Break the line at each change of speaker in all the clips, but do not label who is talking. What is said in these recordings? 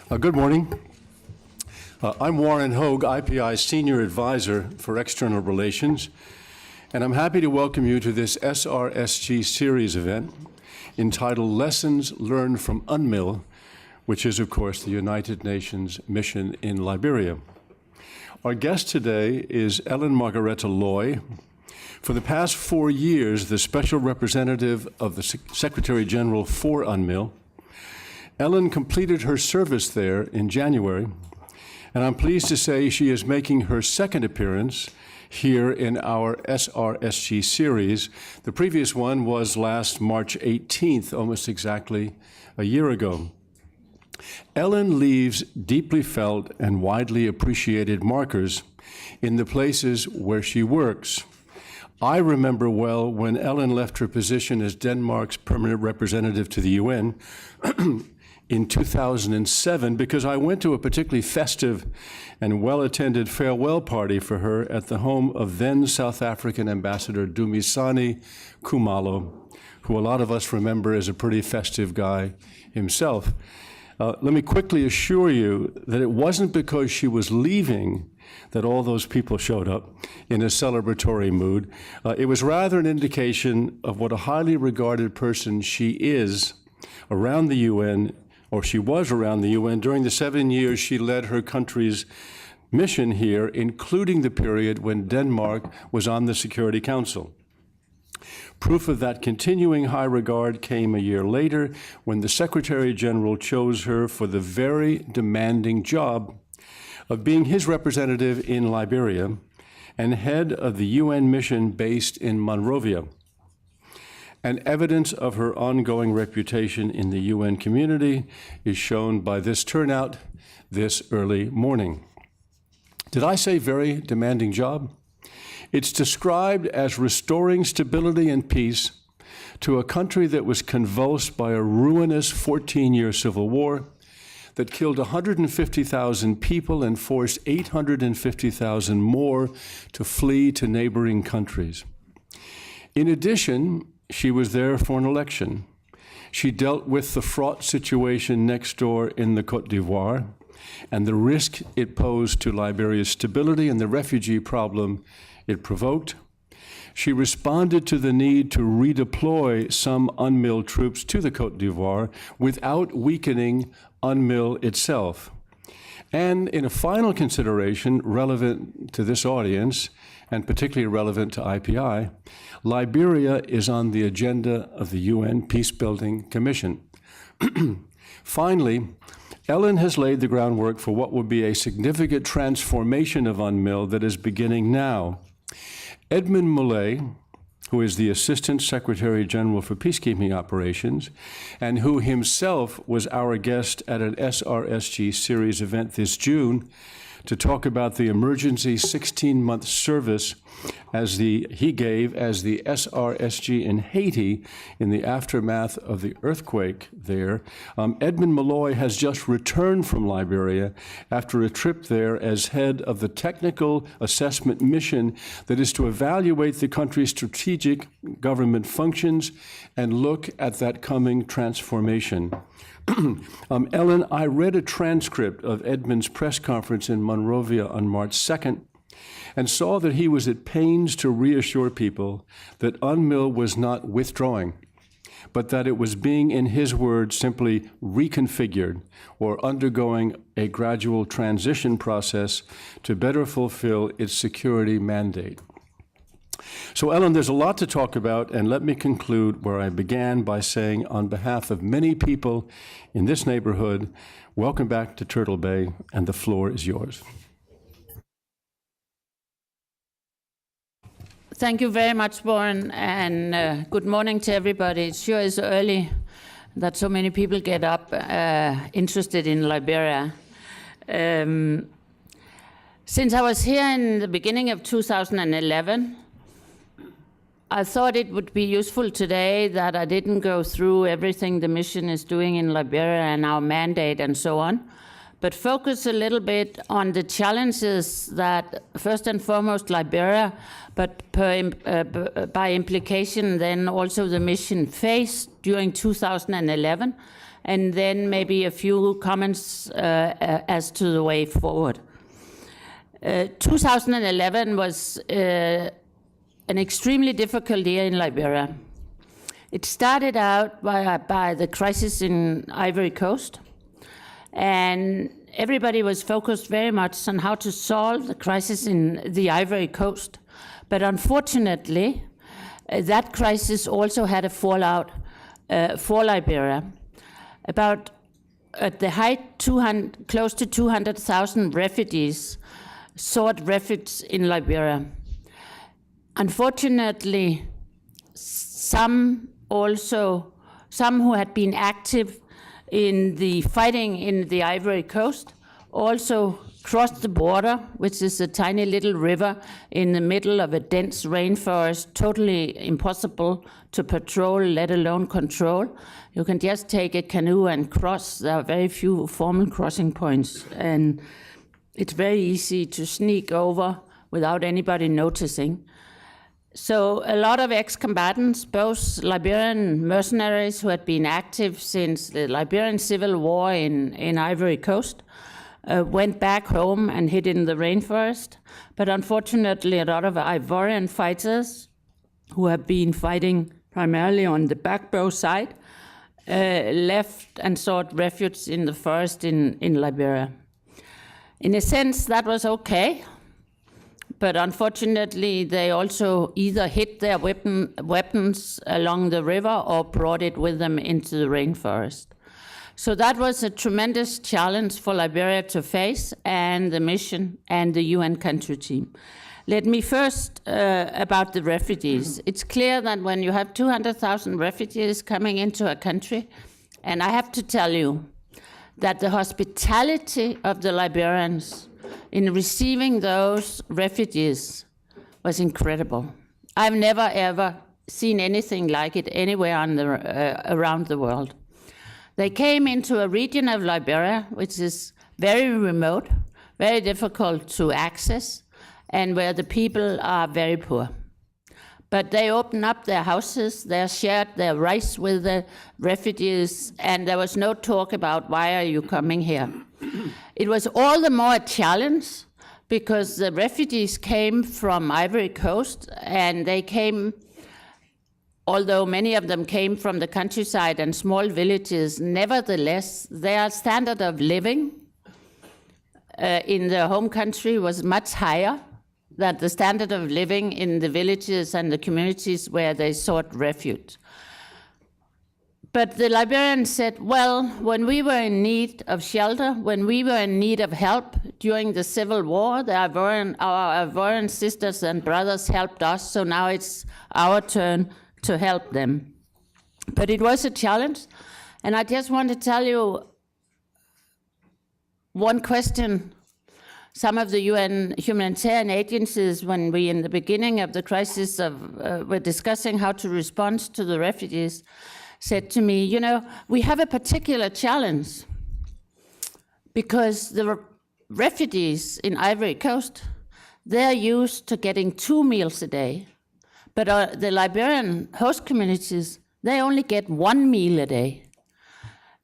Good morning. I'm Warren Hoge, IPI Senior Adviser for External Relations, and I'm happy to welcome you to this SRSG series event entitled Lessons Learned from UNMIL, which is, of course, the United Nations mission in Liberia. Our guest today is Margrethe Løj. For the past 4 years, the Special Representative of the Secretary General for UNMIL. Ellen completed her service there in January, and I'm pleased to say she is making her second appearance here in our SRSG series. The previous one was last March 18th, almost exactly a year ago. Ellen leaves deeply felt and widely appreciated markers in the places where she works. I remember well when Ellen left her position as Denmark's permanent representative to the UN in 2007, because I went to a particularly festive and well-attended farewell party for her at the home of then South African Ambassador Dumisani Khumalo, who a lot of us remember as a pretty festive guy himself. Let me quickly assure you that it wasn't because she was leaving that all those people showed up in a celebratory mood. It was rather an indication of what a highly regarded person she is around the UN, or she was around the UN, during the 7 years she led her country's mission here, including the period when Denmark was on the Security Council. Proof of that continuing high regard came a year later when the Secretary General chose her for the very demanding job of being his representative in Liberia and head of the UN mission based in Monrovia. And evidence of her ongoing reputation in the UN community is shown by this turnout this early morning. Did I say very demanding job? It's described as restoring stability and peace to a country that was convulsed by a ruinous 14-year civil war that killed 150,000 people and forced 850,000 more to flee to neighboring countries. In addition, she was there for an election. She dealt with the fraught situation next door in the Côte d'Ivoire and the risk it posed to Liberia's stability and the refugee problem it provoked. She responded to the need to redeploy some UNMIL troops to the Côte d'Ivoire without weakening UNMIL itself. And in a final consideration relevant to this audience, and particularly relevant to IPI, Liberia is on the agenda of the UN Peacebuilding Commission. Finally, Ellen has laid the groundwork for what will be a significant transformation of UNMIL that is beginning now. Edmund Millay, who is the Assistant Secretary General for Peacekeeping Operations, and who himself was our guest at an SRSG series event this June to talk about the emergency 16-month service he gave as the SRSG in Haiti in the aftermath of the earthquake there. Edmund Millay has just returned from Liberia after a trip there as head of the technical assessment mission that is to evaluate the country's strategic government functions and look at that coming transformation. Ellen, I read a transcript of Edmund's press conference in Monrovia on March 2nd and saw that he was at pains to reassure people that UNMIL was not withdrawing, but that it was being, in his words, simply reconfigured or undergoing a gradual transition process to better fulfill its security mandate. So, Ellen, there's a lot to talk about, and let me conclude where I began by saying, on behalf of many people in this neighborhood, welcome back to Turtle Bay, and the floor is yours.
Thank you very much, Warren, and good morning to everybody. It sure is early that so many people get up interested in Liberia. Since I was here in the beginning of 2011, I thought it would be useful today that I didn't go through everything the mission is doing in Liberia and our mandate and so on, but focus a little bit on the challenges that, first and foremost, Liberia, but by implication then also the mission faced during 2011, and then maybe a few comments as to the way forward. 2011 was an extremely difficult year in Liberia. It started out by the crisis in Ivory Coast, and everybody was focused very much on how to solve the crisis in the Ivory Coast. But unfortunately, that crisis also had a fallout for Liberia. About at the height, close to 200,000 refugees sought refuge in Liberia. Unfortunately, some who had been active in the fighting in the Ivory Coast also crossed the border, which is a tiny little river in the middle of a dense rainforest, totally impossible to patrol, let alone control. You can just take a canoe and cross. There are very few formal crossing points, and it's very easy to sneak over without anybody noticing. So a lot of ex-combatants, both Liberian mercenaries who had been active since the Liberian Civil War in Ivory Coast, went back home and hid in the rainforest. But unfortunately, a lot of Ivorian fighters who have been fighting primarily on the Bagbo side left and sought refuge in the forest in Liberia. In a sense, that was okay. But unfortunately, they also either hid their weapons along the river or brought it with them into the rainforest. So that was a tremendous challenge for Liberia to face, and the mission and the UN country team. Let me first about the refugees. It's clear that when you have 200,000 refugees coming into a country, and I have to tell you that the hospitality of the Liberians in receiving those refugees was incredible. I've never ever seen anything like it anywhere around the world. They came into a region of Liberia which is very remote, very difficult to access, and where the people are very poor. But they opened up their houses, they shared their rice with the refugees, and there was no talk about why are you coming here. It was all the more a challenge because the refugees came from Ivory Coast, and they came, although many of them came from the countryside and small villages, nevertheless, their standard of living in their home country was much higher than the standard of living in the villages and the communities where they sought refuge. But the Liberians said, well, when we were in need of shelter, when we were in need of help during the Civil War, our Ivorian sisters and brothers helped us, so now it's our turn to help them. But it was a challenge, and I just want to tell you one question. Some of the UN humanitarian agencies, when we, in the beginning of the crisis, were discussing how to respond to the refugees, said to me, you know, we have a particular challenge because the refugees in Ivory Coast, they're used to getting 2 meals a day. But the Liberian host communities, they only get 1 meal a day.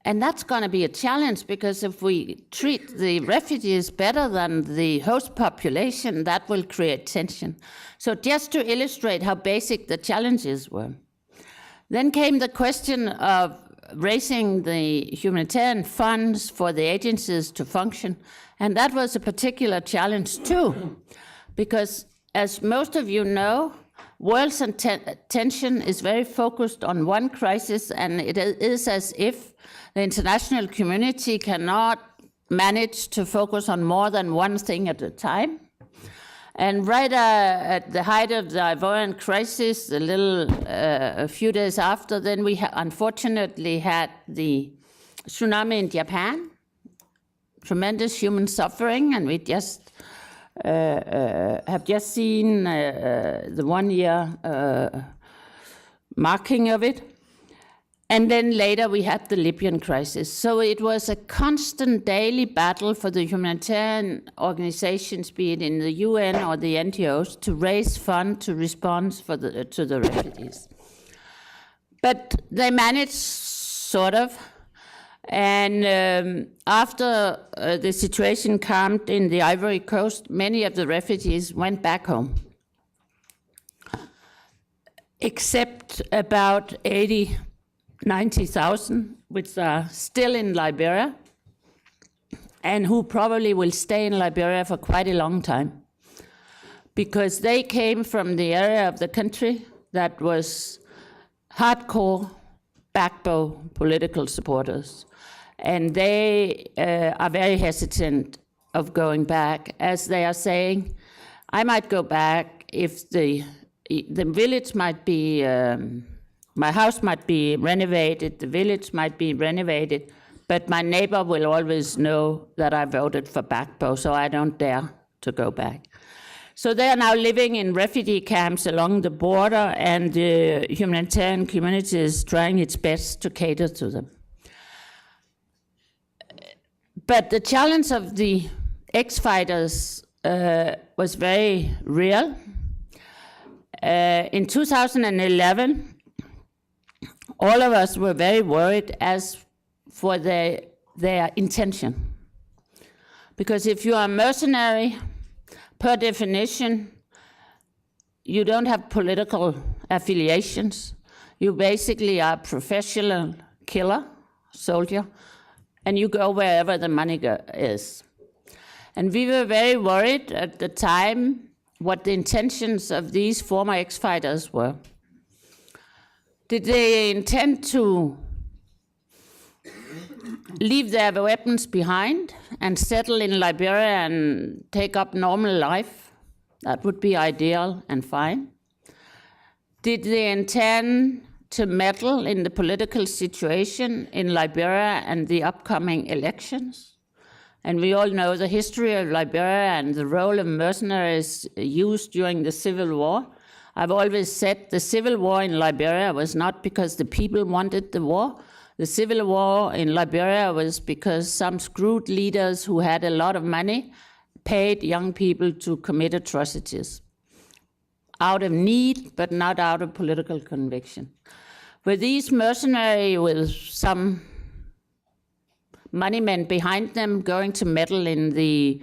And that's going to be a challenge because if we treat the refugees better than the host population, that will create tension. So just to illustrate how basic the challenges were. Then came the question of raising the humanitarian funds for the agencies to function. And that was a particular challenge too, because as most of you know, world's attention is very focused on one crisis, and it is as if the international community cannot manage to focus on more than one thing at a time. And right at the height of the Ivorian crisis, a few days after, then we unfortunately had the tsunami in Japan, tremendous human suffering, and we just have just seen the 1 year marking of it. And then later we had the Libyan crisis. So it was a constant daily battle for the humanitarian organizations, be it in the UN or the NGOs, to raise funds to respond to the refugees. But they managed, sort of. And after the situation calmed in the Ivory Coast, many of the refugees went back home, except about 90,000, which are still in Liberia, and who probably will stay in Liberia for quite a long time, because they came from the area of the country that was hardcore backbone political supporters. And they are very hesitant of going back, as they are saying, I might go back if the village might be, my house might be renovated, the village might be renovated, but my neighbor will always know that I voted for Gbagbo, so I don't dare to go back. So they are now living in refugee camps along the border, and the humanitarian community is trying its best to cater to them. But the challenge of the ex-fighters was very real. In 2011, all of us were very worried as for their intention. Because if you are a mercenary, per definition, you don't have political affiliations. You basically are a professional killer, soldier, and you go wherever the money is. And we were very worried at the time what the intentions of these former ex-fighters were. Did they intend to leave their weapons behind and settle in Liberia and take up normal life? That would be ideal and fine. Did they intend to meddle in the political situation in Liberia and the upcoming elections? And we all know the history of Liberia and the role of mercenaries used during the Civil War. I've always said the Civil War in Liberia was not because the people wanted the war. The Civil War in Liberia was because some screwed leaders who had a lot of money paid young people to commit atrocities out of need, but not out of political conviction. Were these mercenaries with some money men behind them going to meddle in the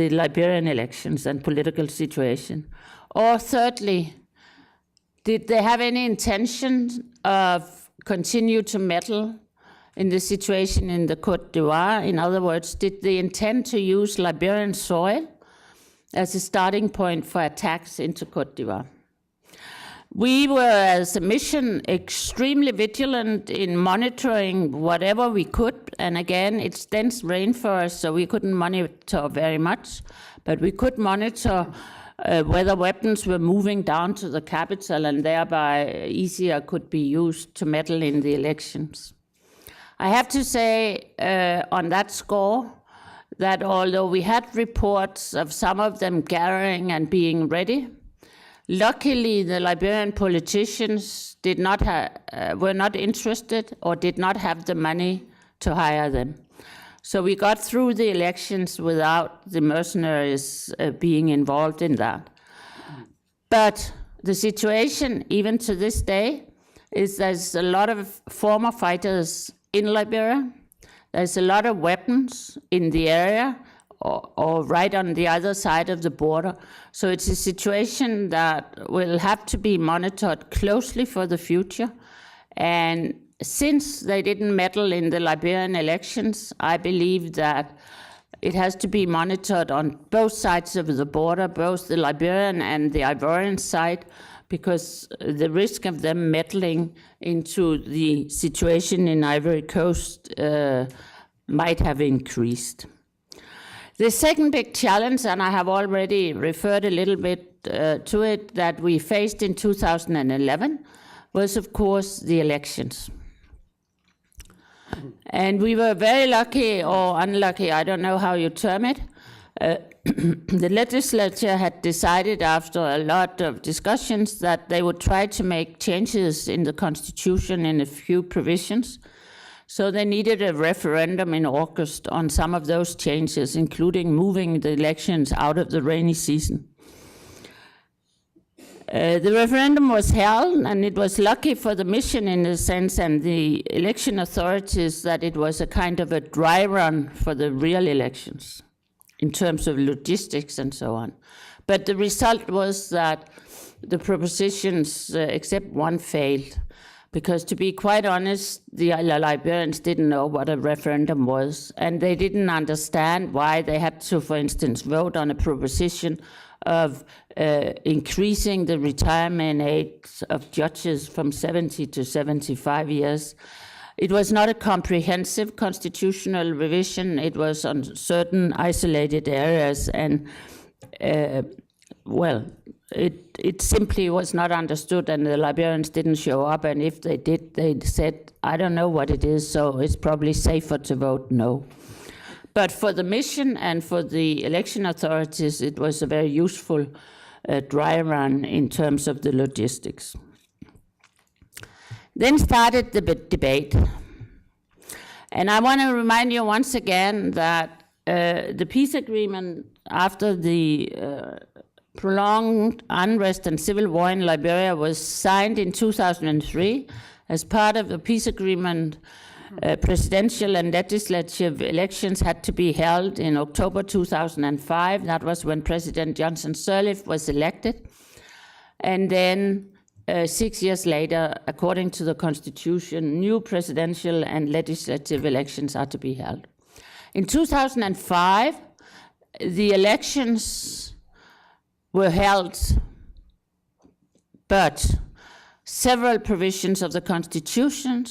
Liberian elections and political situation? Or thirdly, did they have any intention of continue to meddle in the situation in the Côte d'Ivoire? In other words, did they intend to use Liberian soil as a starting point for attacks into Côte d'Ivoire? We were, as a mission, extremely vigilant in monitoring whatever we could. And again, it's dense rainforest, so we couldn't monitor very much. But we could monitor whether weapons were moving down to the capital and thereby easier could be used to meddle in the elections. I have to say on that score that although we had reports of some of them gathering and being ready, luckily the Liberian politicians were not interested or did not have the money to hire them. So we got through the elections without the mercenaries being involved in that. But the situation, even to this day, is there's a lot of former fighters in Liberia. There's a lot of weapons in the area or right on the other side of the border. So it's a situation that will have to be monitored closely for the future. And since they didn't meddle in the Liberian elections, I believe that it has to be monitored on both sides of the border, both the Liberian and the Ivorian side, because the risk of them meddling into the situation in Ivory Coast might have increased. The second big challenge, and I have already referred a little bit to it, that we faced in 2011 was, of course, the elections. And we were very lucky or unlucky, I don't know how you term it, the legislature had decided after a lot of discussions that they would try to make changes in the constitution in a few provisions. So they needed a referendum in August on some of those changes, including moving the elections out of the rainy season. The referendum was held, and it was lucky for the mission in a sense and the election authorities that it was a kind of a dry run for the real elections in terms of logistics and so on. But the result was that the propositions, except one, failed. Because to be quite honest, the Liberians didn't know what a referendum was, and they didn't understand why they had to, for instance, vote on a proposition of increasing the retirement age of judges from 70 to 75 years. It was not a comprehensive constitutional revision. It was on certain isolated areas, and it simply was not understood, and the Liberians didn't show up, and if they did, they said, I don't know what it is, so it's probably safer to vote no. But for the mission and for the election authorities, it was a very useful dry run in terms of the logistics. Then started the debate. And I want to remind you once again that the peace agreement after the prolonged unrest and civil war in Liberia was signed in 2003 as part of the peace agreement. Presidential and legislative elections had to be held in October 2005. That was when President Johnson Sirleaf was elected. And then 6 years later, according to the Constitution, new presidential and legislative elections are to be held. In 2005, the elections were held, but several provisions of the constitution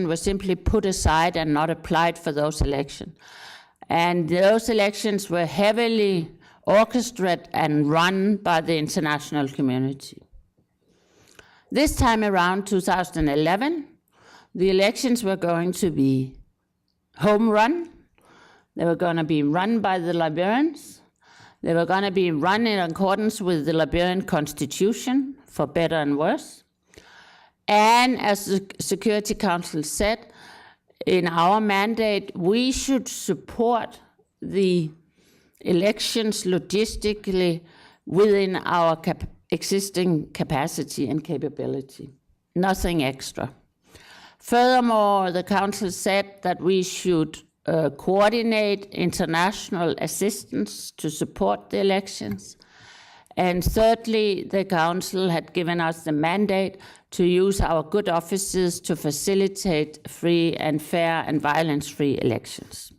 were simply put aside and not applied for those elections. And those elections were heavily orchestrated and run by the international community. This time around, 2011, the elections were going to be home run. They were going to be run by the Liberians. They were going to be run in accordance with the Liberian constitution, for better and worse. And as the Security Council said, in our mandate, we should support the elections logistically within our existing capacity and capability, nothing extra. Furthermore, the Council said that we should coordinate international assistance to support the elections. And thirdly, the Council had given us the mandate to use our good offices to facilitate free and fair and violence-free elections.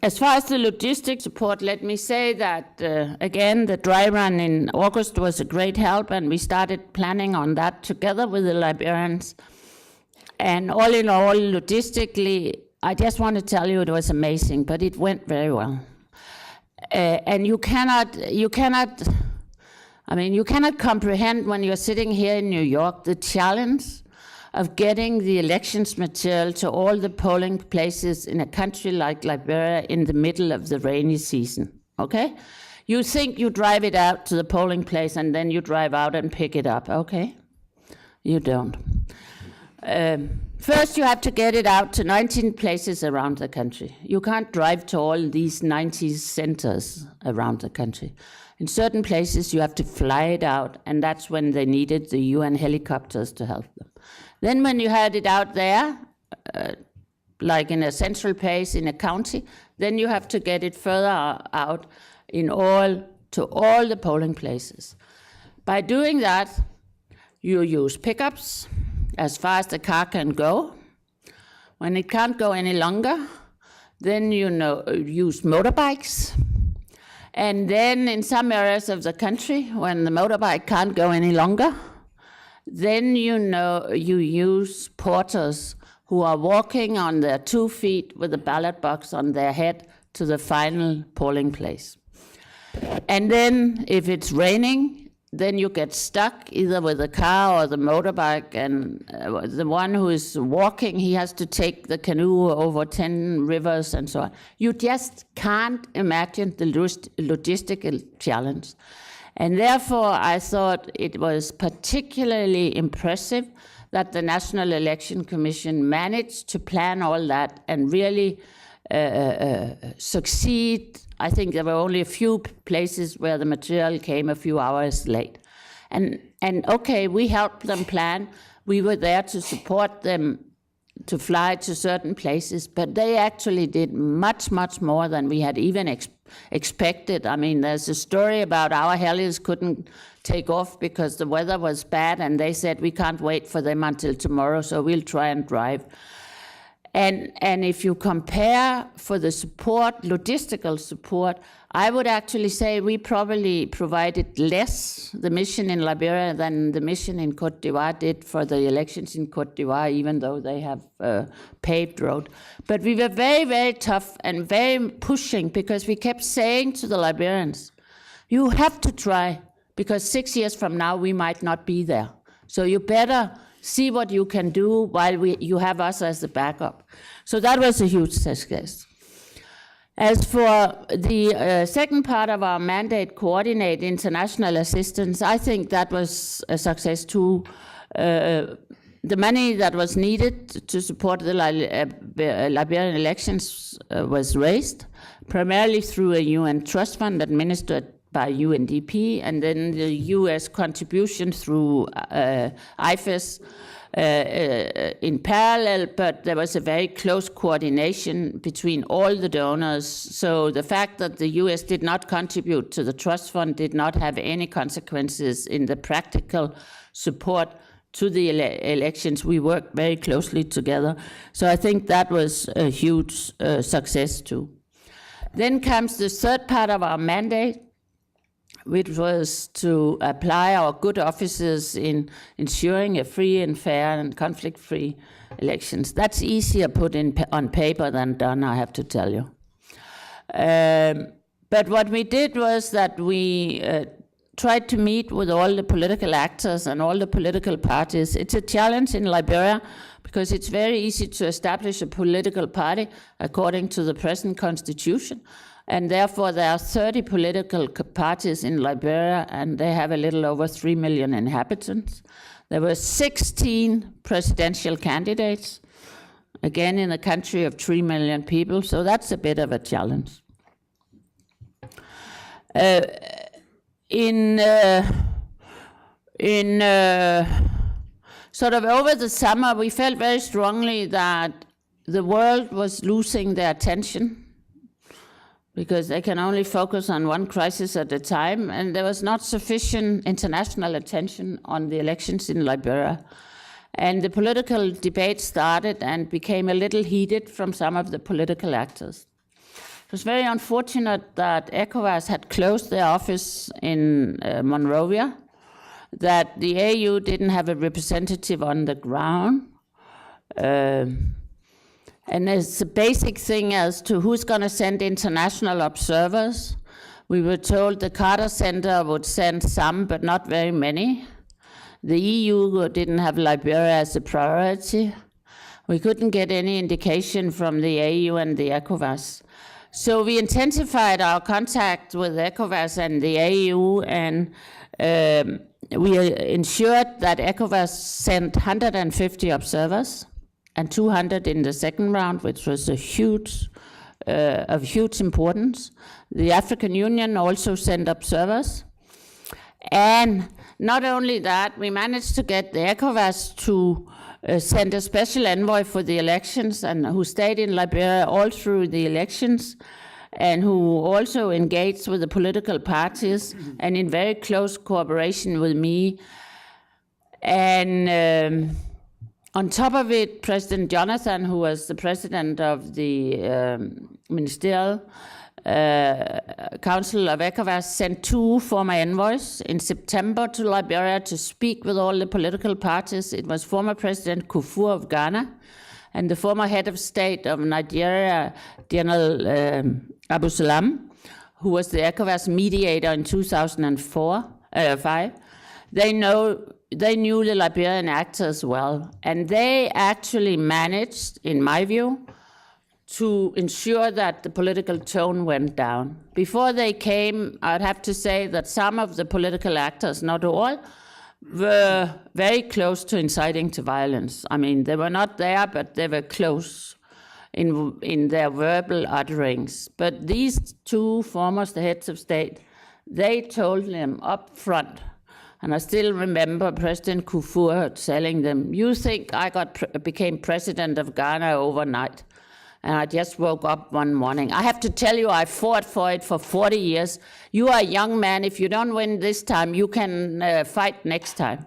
As far as the logistics support, let me say that, again, the dry run in August was a great help, and we started planning on that together with the Liberians. And all in all, logistically, I just want to tell you it was amazing, but it went very well. And you cannot comprehend when you're sitting here in New York the challenge of getting the elections material to all the polling places in a country like Liberia in the middle of the rainy season, okay? You think you drive it out to the polling place and then you drive out and pick it up, okay? You don't. First, you have to get it out to 19 places around the country. You can't drive to all these 90 centers around the country. In certain places, you have to fly it out, and that's when they needed the UN helicopters to help them. Then when you had it out there, like in a central place in a county, then you have to get it further out to all the polling places. By doing that, you use pickups as far as the car can go. When it can't go any longer, then you use motorbikes. And then in some areas of the country, when the motorbike can't go any longer, then you use porters who are walking on their 2 feet with a ballot box on their head to the final polling place. And then if it's raining then you get stuck either with the car or the motorbike, and the one who is walking, he has to take the canoe over 10 rivers and so on. You just can't imagine the logistical challenge. And therefore, I thought it was particularly impressive that the National Election Commission managed to plan all that and really succeed. I think there were only a few places where the material came a few hours late. And okay, we helped them plan. We were there to support them to fly to certain places, but they actually did much, much more than we had even expected. I mean, there's a story about our helis couldn't take off because the weather was bad, and they said, we can't wait for them until tomorrow, so we'll try and drive. And if you compare for the support, logistical support, I would actually say we probably provided less, the mission in Liberia, than the mission in Côte d'Ivoire did for the elections in Côte d'Ivoire, even though they have paved road. But we were very, very tough and very pushing, because we kept saying to the Liberians, you have to try, because 6 years from now we might not be there. So you better see what you can do while you have us as the backup. So that was a huge success. As for the second part of our mandate, coordinate international assistance, I think that was a success too. The money that was needed to support the Liberian elections was raised, primarily through a UN trust fund administered by UNDP, and then the US contribution through IFES in parallel, but there was a very close coordination between all the donors. So the fact that the US did not contribute to the trust fund did not have any consequences in the practical support to the elections. We worked very closely together. So I think that was a huge success too. Then comes the third part of our mandate, which was to apply our good offices in ensuring a free and fair and conflict-free elections. That's easier put on paper than done, I have to tell you. But what we did was that we tried to meet with all the political actors and all the political parties. It's a challenge in Liberia because it's very easy to establish a political party according to the present constitution. And therefore, there are 30 political parties in Liberia, and they have a little over 3 million inhabitants. There were 16 presidential candidates, again in a country of 3 million people, so that's a bit of a challenge. Sort of over the summer, we felt very strongly that the world was losing their attention, because they can only focus on one crisis at a time, and there was not sufficient international attention on the elections in Liberia. And the political debate started and became a little heated from some of the political actors. It was very unfortunate that ECOWAS had closed their office in Monrovia, that the AU didn't have a representative on the ground. And there's a basic thing as to who's going to send international observers. We were told the Carter Center would send some, but not very many. The EU didn't have Liberia as a priority. We couldn't get any indication from the AU and the ECOWAS. So we intensified our contact with ECOWAS and the AU, and we ensured that ECOWAS sent 150 observers, and 200 in the second round, which was a huge, of huge importance. The African Union also sent observers. And not only that, we managed to get the ECOWAS to send a special envoy for the elections, and who stayed in Liberia all through the elections, and who also engaged with the political parties and in very close cooperation with me. And on top of it, President Jonathan, who was the president of the Ministerial Council of ECOWAS, sent 2 former envoys in September to Liberia to speak with all the political parties. It was former President Kufuor of Ghana and the former head of state of Nigeria, General Abu Salam, who was the ECOWAS mediator in 2004. they knew the Liberian actors well, and they actually managed, in my view, to ensure that the political tone went down. Before they came, I'd have to say that some of the political actors, not all, were very close to inciting to violence. I mean, they were not there, but they were close in their verbal utterings. But these two foremost heads of state, they told them up front, and I still remember President Kufuor telling them, "You think I became president of Ghana overnight, and I just woke up one morning. I have to tell you, I fought for it for 40 years. You are a young man. If you don't win this time, you can fight next time."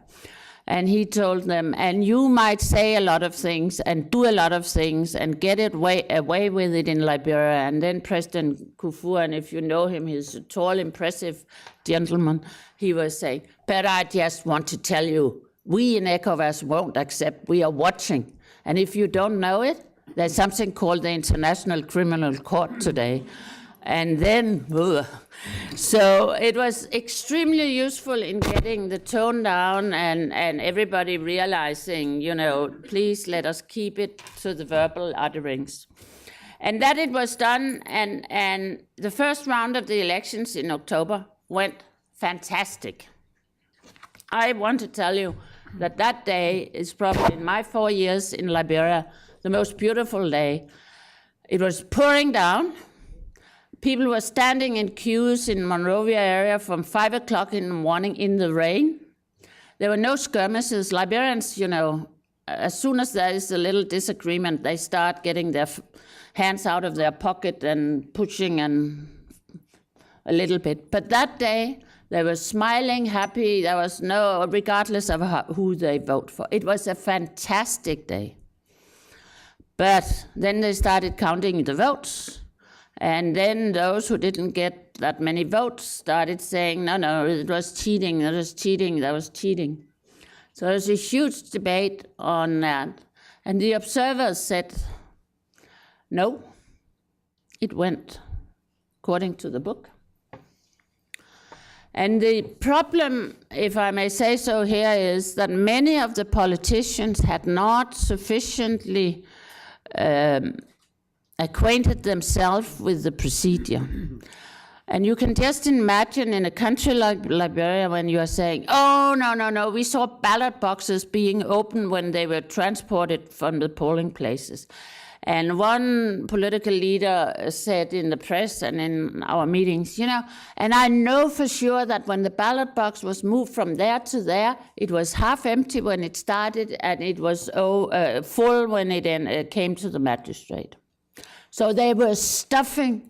And he told them, "And you might say a lot of things and do a lot of things and get it away with it in Liberia." And then President Kufuor, and if you know him, he's a tall, impressive gentleman, he was saying, "But I just want to tell you, we in ECOWAS won't accept. We are watching. And if you don't know it, there's something called the International Criminal Court today." And then, so it was extremely useful in getting the tone down and everybody realizing, please let us keep it to the verbal utterings. And that it was done, and the first round of the elections in October went fantastic. I want to tell you that day is probably, in my 4 years in Liberia, the most beautiful day. It was pouring down. People were standing in queues in Monrovia area from 5 o'clock in the morning in the rain. There were no skirmishes. Liberians, as soon as there is a little disagreement, they start getting their hands out of their pocket and pushing and a little bit. But that day, they were smiling, happy. There was no, regardless of who they vote for. It was a fantastic day. But then they started counting the votes. And then those who didn't get that many votes started saying, no, it was cheating, that was cheating, that was cheating. So there was a huge debate on that. And the observers said, no, it went according to the book. And the problem, if I may say so here, is that many of the politicians had not sufficiently acquainted themselves with the procedure. And you can just imagine in a country like Liberia when you are saying, oh, no, we saw ballot boxes being opened when they were transported from the polling places. And one political leader said in the press and in our meetings, and I know for sure that when the ballot box was moved from there to there, it was half empty when it started and it was full when it came to the magistrate. So they were stuffing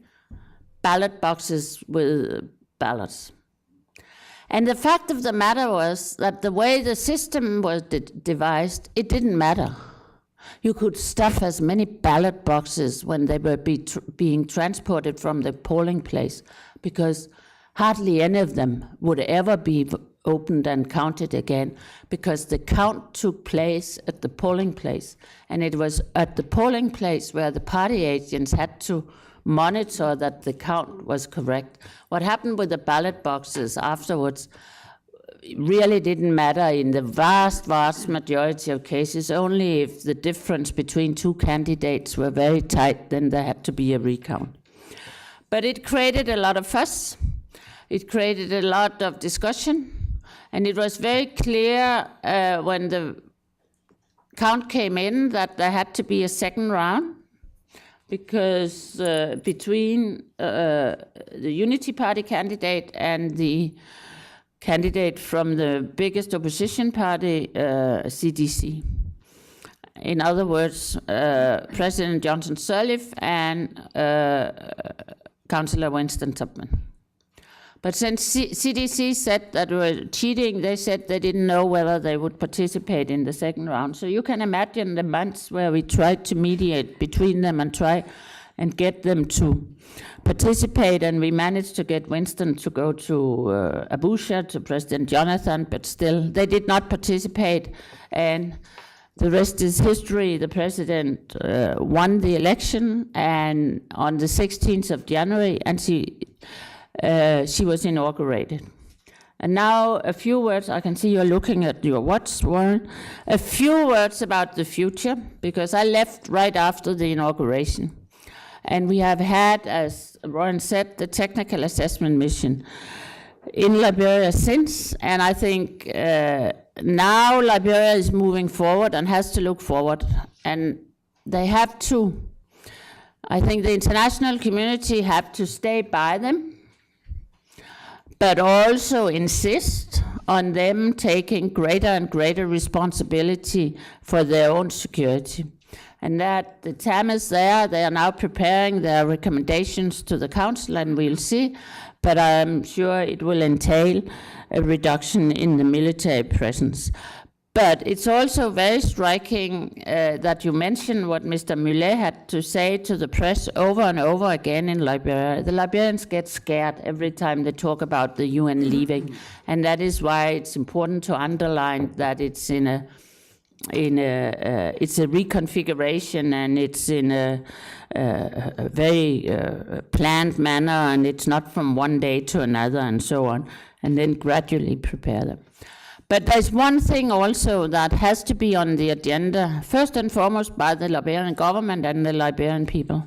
ballot boxes with ballots. And the fact of the matter was that the way the system was devised, it didn't matter. You could stuff as many ballot boxes when they were being transported from the polling place, because hardly any of them would ever be opened and counted again, because the count took place at the polling place. And it was at the polling place where the party agents had to monitor that the count was correct. What happened with the ballot boxes afterwards really didn't matter in the vast majority of cases. Only if the difference between two candidates were very tight, then there had to be a recount. But it created a lot of fuss. It created a lot of discussion. And it was very clear when the count came in that there had to be a second round, because between the Unity Party candidate and the candidate from the biggest opposition party, CDC. In other words, President Johnson Sirleaf and Councillor Winston Tubman. But since CDC said that we were cheating, they said they didn't know whether they would participate in the second round. So you can imagine the months where we tried to mediate between them and try and get them to participate, and we managed to get Winston to go to Abuja, to President Jonathan, but still they did not participate, and the rest is history. The president won the election, and on the 16th of January, and she was inaugurated. And now a few words, I can see you're looking at your watch, Warren. A few words about the future, because I left right after the inauguration. And we have had, as Warren said, the technical assessment mission in Liberia since. And I think now Liberia is moving forward and has to look forward. And they have to. I think the international community have to stay by them, but also insist on them taking greater and greater responsibility for their own security. And that the time is there. They are now preparing their recommendations to the Council, and we'll see. But I'm sure it will entail a reduction in the military presence. But it's also very striking that you mentioned what Mr. Millet had to say to the press over and over again in Liberia. The Liberians get scared every time they talk about the UN leaving, and that is why it's important to underline that it's it's a reconfiguration, and it's in a very planned manner, and it's not from one day to another and so on, and then gradually prepare them. But there's one thing also that has to be on the agenda, first and foremost by the Liberian government and the Liberian people,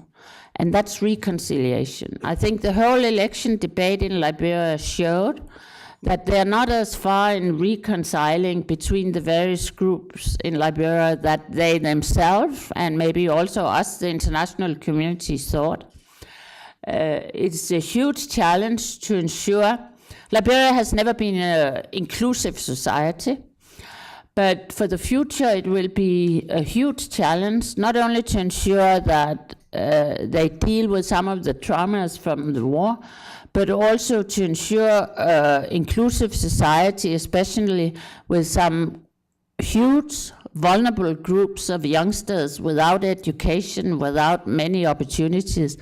and that's reconciliation. I think the whole election debate in Liberia showed that they're not as far in reconciling between the various groups in Liberia that they themselves, and maybe also us, the international community, thought. It's a huge challenge to ensure. Liberia has never been an inclusive society, but for the future it will be a huge challenge, not only to ensure that they deal with some of the traumas from the war, but also to ensure inclusive society, especially with some huge vulnerable groups of youngsters without education, without many opportunities.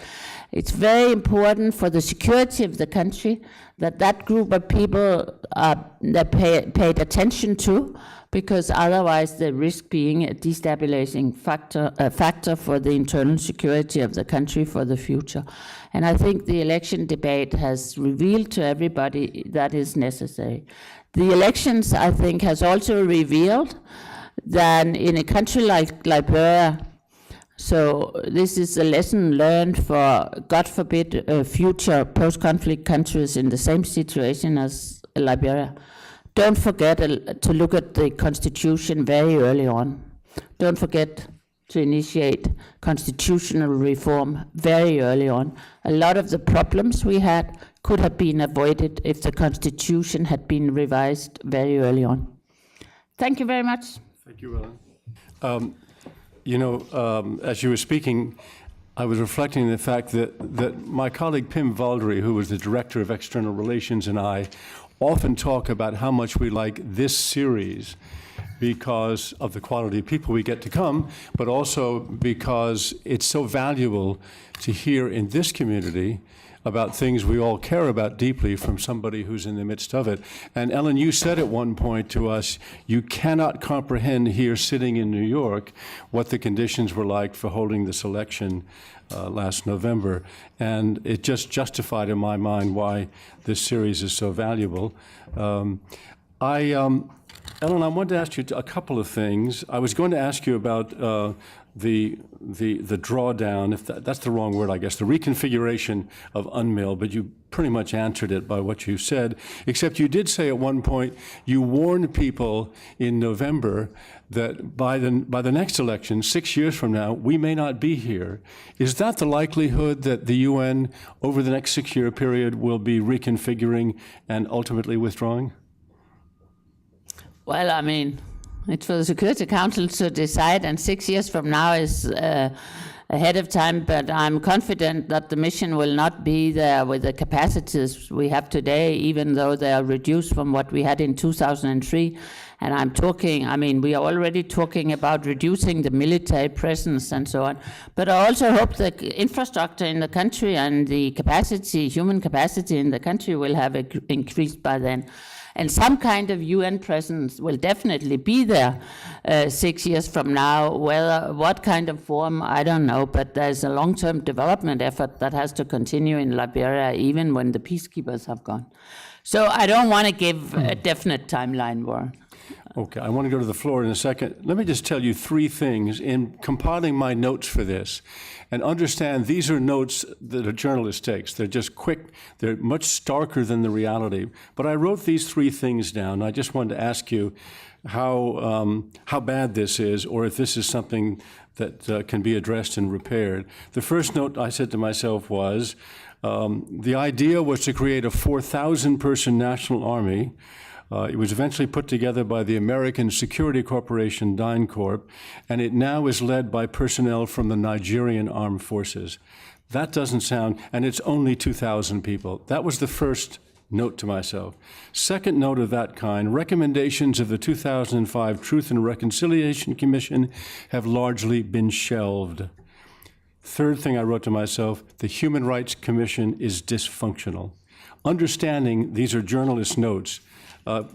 It's very important for the security of the country that that group of people that paid attention to, because otherwise they risk being a destabilizing factor for the internal security of the country for the future. And I think the election debate has revealed to everybody that is necessary. The elections, I think, has also revealed that in a country like Liberia, so this is a lesson learned for, God forbid, future post-conflict countries in the same situation as Liberia. Don't forget to look at the constitution very early on. Don't forget to initiate constitutional reform very early on. A lot of the problems we had could have been avoided if the constitution had been revised very early on. Thank you very much.
Thank you, Ellen. As you were speaking, I was reflecting on the fact that my colleague Pim Valdry, who was the Director of External Relations, and I often talk about how much we like this series because of the quality of people we get to come, but also because it's so valuable to hear in this community about things we all care about deeply from somebody who's in the midst of it. And Ellen, you said at one point to us, you cannot comprehend here sitting in New York what the conditions were like for holding this election last November. And it just justified in my mind why this series is so valuable. Ellen, I wanted to ask you a couple of things. I was going to ask you about the drawdown, if that's the wrong word, I guess, the reconfiguration of UNMIL, but you pretty much answered it by what you said, except you did say at one point, you warned people in November that by the next election, 6 years from now, we may not be here. Is that the likelihood that the UN over the next 6-year period will be reconfiguring and ultimately withdrawing?
Well, I mean, it's for the Security Council to decide, and 6 years from now is ahead of time, but I'm confident that the mission will not be there with the capacities we have today, even though they are reduced from what we had in 2003. And we are already talking about reducing the military presence and so on. But I also hope the infrastructure in the country and the capacity, human capacity in the country will have increased by then. And some kind of UN presence will definitely be there 6 years from now. What kind of form, I don't know, but there's a long-term development effort that has to continue in Liberia even when the peacekeepers have gone. So I don't want to give a definite timeline, Warren.
Okay, I want to go to the floor in a second. Let me just tell you three things in compiling my notes for this. And understand these are notes that a journalist takes. They're just quick. They're much starker than the reality. But I wrote these three things down. I just wanted to ask you how bad this is, or if this is something that can be addressed and repaired. The first note I said to myself was, the idea was to create a 4,000-person national army. It was eventually put together by the American security corporation DynCorp, and it now is led by personnel from the Nigerian armed forces. That doesn't sound, and it's only 2,000 people. That was the first note to myself. Second note of that kind, recommendations of the 2005 Truth and Reconciliation Commission have largely been shelved. Third thing I wrote to myself, the Human Rights Commission is dysfunctional. Understanding these are journalist notes,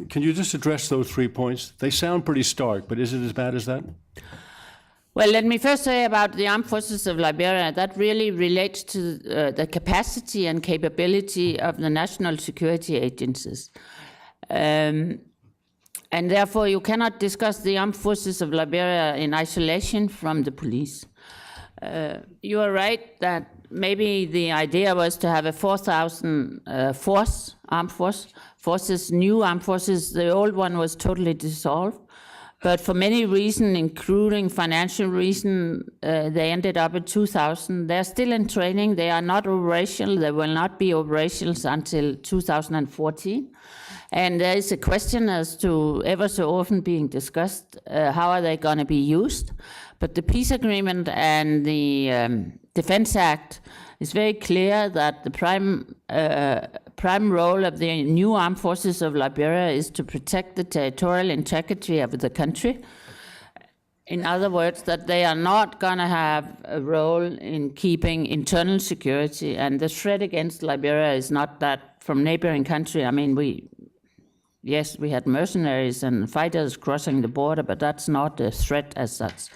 can you just address those 3 points? They sound pretty stark, but is it as bad as that?
Well, let me first say about the armed forces of Liberia, that really relates to the capacity and capability of the national security agencies. And therefore, you cannot discuss the armed forces of Liberia in isolation from the police. You are right that maybe the idea was to have a 4,000 armed forces, new armed forces. The old one was totally dissolved. But for many reasons, including financial reasons, they ended up at 2,000. They're still in training. They are not operational. They will not be operational until 2014. And there is a question as to ever so often being discussed, how are they going to be used? But the peace agreement and the Defense Act is very clear that the prime role of the new armed forces of Liberia is to protect the territorial integrity of the country. In other words, that they are not going to have a role in keeping internal security, and the threat against Liberia is not that from neighboring country. I mean, we had mercenaries and fighters crossing the border, but that's not a threat as such.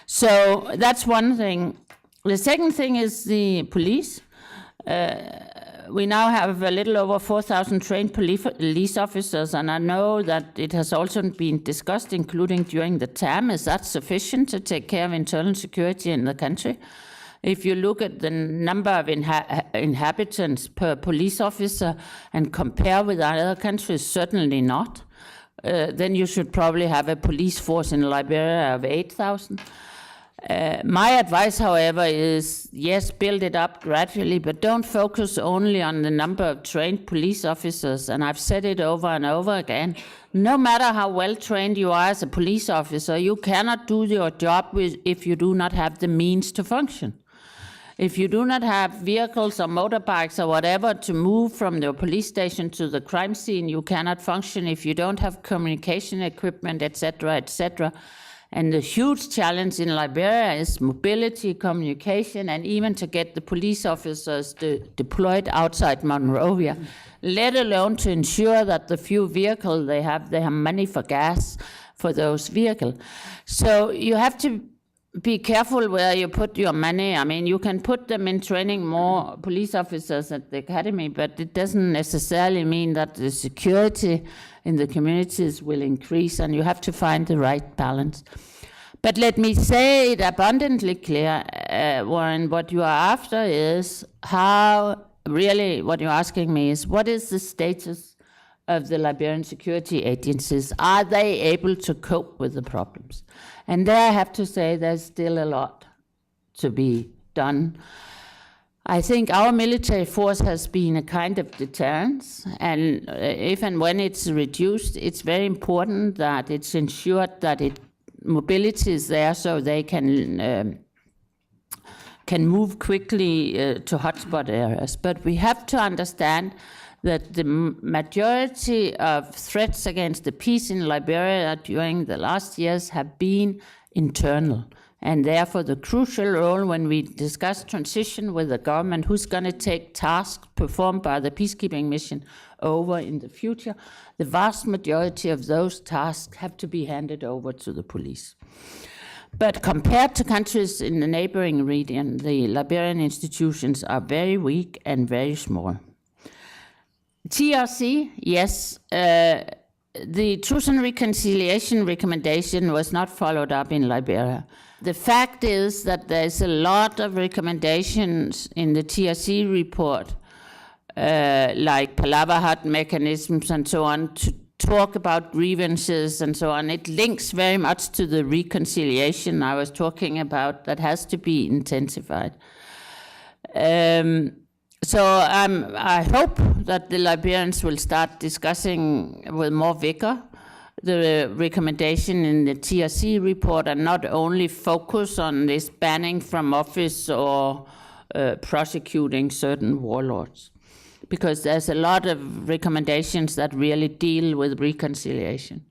So that's one thing. The second thing is the police. We now have a little over 4,000 trained police officers, and I know that it has also been discussed, including during the term. Is that sufficient to take care of internal security in the country? If you look at the number of inhabitants per police officer and compare with other countries, certainly not. Then you should probably have a police force in Liberia of 8,000. My advice, however, is yes, build it up gradually, but don't focus only on the number of trained police officers. And I've said it over and over again. No matter how well trained you are as a police officer, you cannot do your job if you do not have the means to function. If you do not have vehicles or motorbikes or whatever to move from the police station to the crime scene, you cannot function. If you don't have communication equipment, etc., etc. And the huge challenge in Liberia is mobility, communication, and even to get the police officers deployed outside Monrovia, let alone to ensure that the few vehicles they have money for gas for those vehicles. So you have to be careful where you put your money. I mean, you can put them in training more police officers at the academy, but it doesn't necessarily mean that the security in the communities will increase, and you have to find the right balance. But let me say it abundantly clear, Warren, what you are after is what you're asking me is, what is the status of the Liberian security agencies? Are they able to cope with the problems? And there I have to say there's still a lot to be done. I think our military force has been a kind of deterrence, and if and when it's reduced, it's very important that it's ensured that mobility is there so they can move quickly to hotspot areas. But we have to understand that the majority of threats against the peace in Liberia during the last years have been internal. And therefore, the crucial role when we discuss transition with the government, who's going to take tasks performed by the peacekeeping mission over in the future, the vast majority of those tasks have to be handed over to the police. But compared to countries in the neighboring region, the Liberian institutions are very weak and very small. TRC, yes. The Truth and Reconciliation recommendation was not followed up in Liberia. The fact is that there's a lot of recommendations in the TRC report, like palaver hut mechanisms and so on, to talk about grievances and so on. It links very much to the reconciliation I was talking about that has to be intensified. So I hope that the Liberians will start discussing with more vigor the recommendation in the TRC report and not only focus on this banning from office or prosecuting certain warlords. Because there's a lot of recommendations that really deal with reconciliation.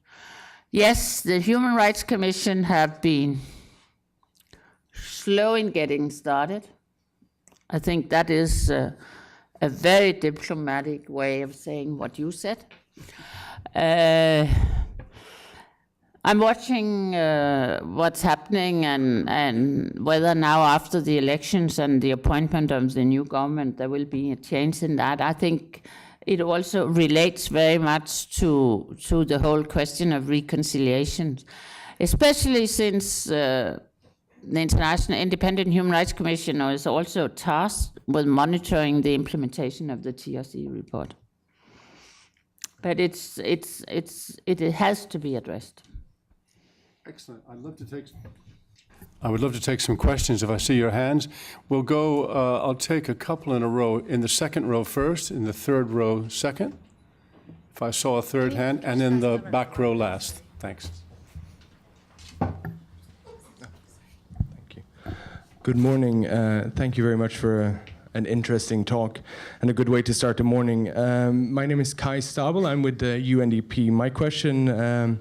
Yes, the Human Rights Commission have been slow in getting started. I think that is a very diplomatic way of saying what you said. I'm watching what's happening and whether now after the elections and the appointment of the new government there will be a change in that. I think it also relates very much to the whole question of reconciliation, especially since the International Independent Human Rights Commission is also tasked with monitoring the implementation of the TRC report. But it has to be addressed.
Excellent. I would love to take some questions if I see your hands. We'll go, I'll take a couple in a row. In the second row first, in the third row second, if I saw a third hand, and in the back row last. Thanks.
Good morning. Thank you very much for an interesting talk and a good way to start the morning. My name is Kai Stabel. I'm with the UNDP. My question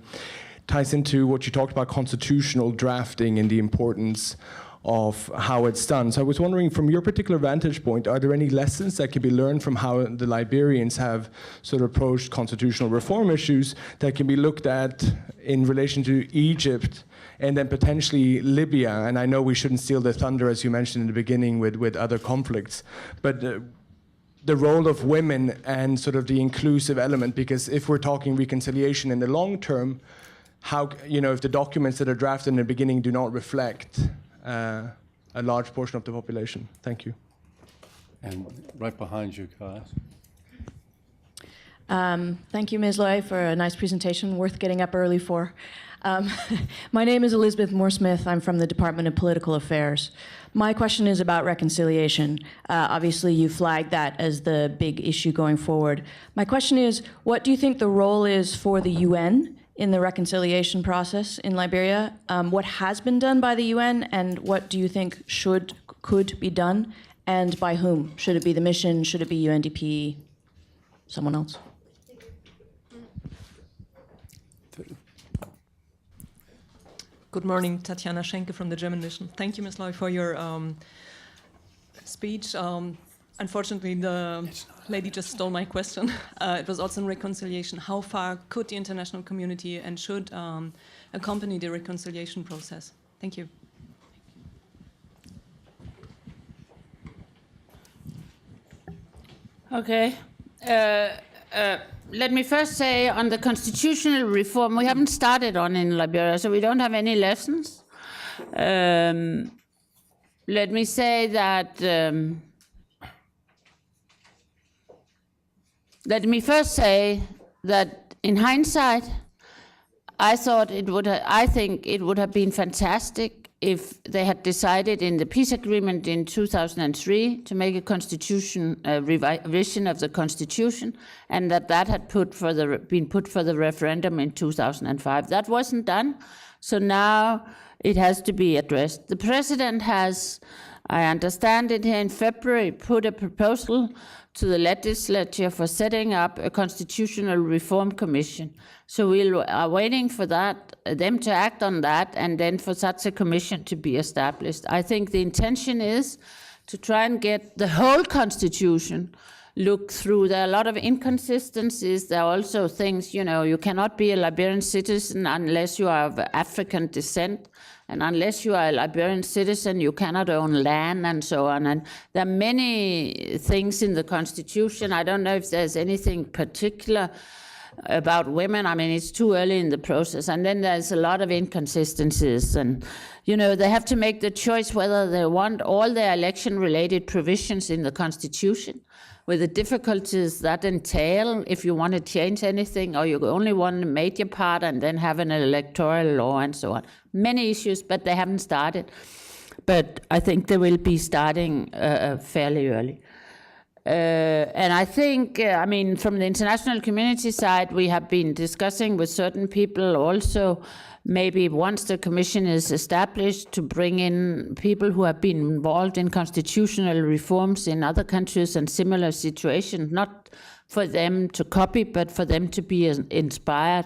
ties into what you talked about, constitutional drafting and the importance of how it's done. So I was wondering, from your particular vantage point, are there any lessons that can be learned from how the Liberians have sort of approached constitutional reform issues that can be looked at in relation to Egypt and then potentially Libya? And I know we shouldn't steal the thunder, as you mentioned in the beginning, with other conflicts, but the role of women and sort of the inclusive element, because if we're talking reconciliation in the long term, how, you know, if the documents that are drafted in the beginning do not reflect a large portion of the population? Thank you.
And right behind you, Kai.
Thank you, Ms. Løj, for a nice presentation, worth getting up early for. My name is Elizabeth Mooresmith. I'm from the Department of Political Affairs. My question is about reconciliation. Obviously, you flagged that as the big issue going forward. My question is, what do you think the role is for the UN in the reconciliation process in Liberia? What has been done by the UN, and what do you think could be done, and by whom? Should it be the mission? Should it be UNDP? Someone else?
Good morning, Tatjana Schenke from the German mission. Thank you, Ms. Løj, for your speech. Unfortunately, the lady just stole my question. It was also on reconciliation. How far could the international community and should accompany the reconciliation process? Thank you.
Okay. Let me first say on the constitutional reform, we haven't started on in Liberia, so we don't have any lessons. Let me say that. Let me first say that in hindsight, I think it would have been fantastic if they had decided in the peace agreement in 2003 to make a revision of the constitution, and that had been put for the referendum in 2005. That wasn't done, so now it has to be addressed. The president has, I understand it here in February, put a proposal to the legislature for setting up a constitutional reform commission. So we are waiting for them to act on that, and then for such a commission to be established. I think the intention is to try and get the whole constitution look through. There are a lot of inconsistencies. There are also things, you cannot be a Liberian citizen unless you are of African descent. And unless you are a Liberian citizen, you cannot own land and so on. And there are many things in the Constitution. I don't know if there's anything particular about women. I mean, it's too early in the process. And then there's a lot of inconsistencies. And, they have to make the choice whether they want all their election-related provisions in the Constitution, with the difficulties that entail if you want to change anything, or you only want a major part and then have an electoral law and so on. Many issues, but they haven't started. But I think they will be starting fairly early. And I think, from the international community side, we have been discussing with certain people also, maybe once the commission is established, to bring in people who have been involved in constitutional reforms in other countries and similar situations, not for them to copy, but for them to be inspired.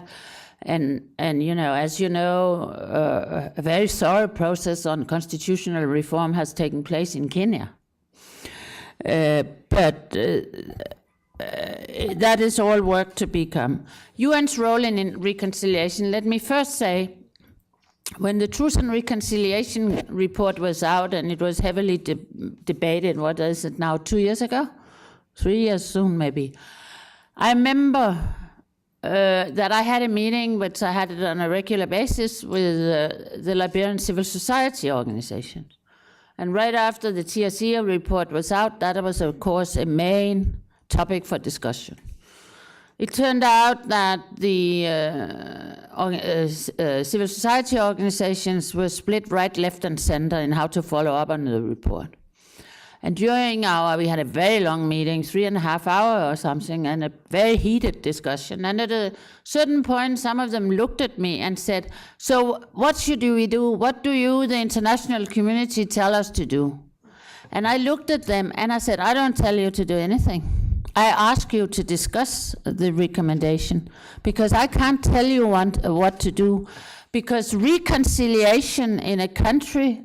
And as you know, a very thorough process on constitutional reform has taken place in Kenya. But that is all work to become. UN's role in reconciliation, let me first say, when the Truth and Reconciliation report was out and it was heavily debated, what is it now, 2 years ago? 3 years soon, maybe. I remember that I had a meeting, which I had it on a regular basis, with the Liberian civil society organizations. And right after the TSE report was out, that was, of course, a main topic for discussion. It turned out that the civil society organizations were split right, left, and center in how to follow up on the report. And during we had a very long meeting, 3.5 hours or something, and a very heated discussion. And at a certain point, some of them looked at me and said, so what should we do? What do you, the international community, tell us to do? And I looked at them and I said, I don't tell you to do anything. I ask you to discuss the recommendation, because I can't tell you what to do, because reconciliation in a country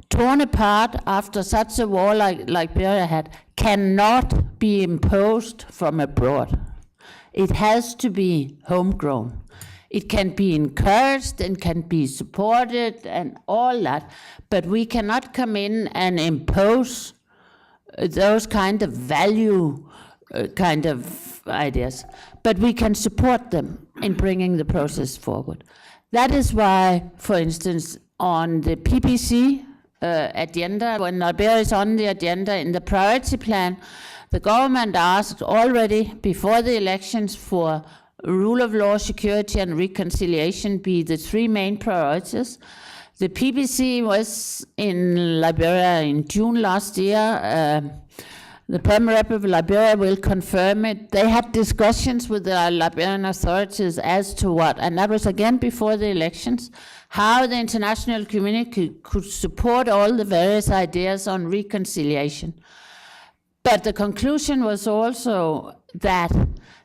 torn apart after such a war like Liberia had cannot be imposed from abroad. It has to be homegrown. It can be encouraged and can be supported and all that, but we cannot come in and impose those kind of value kind of ideas. But we can support them in bringing the process forward. That is why, for instance, on the PPC agenda, when Liberia is on the agenda in the priority plan, the government asked already before the elections for rule of law, security, and reconciliation be the 3 main priorities. The PPC was in Liberia in June last year. The Prime Rep of Liberia will confirm it. They had discussions with the Liberian authorities as to what, and that was again before the elections, how the international community could support all the various ideas on reconciliation. But the conclusion was also that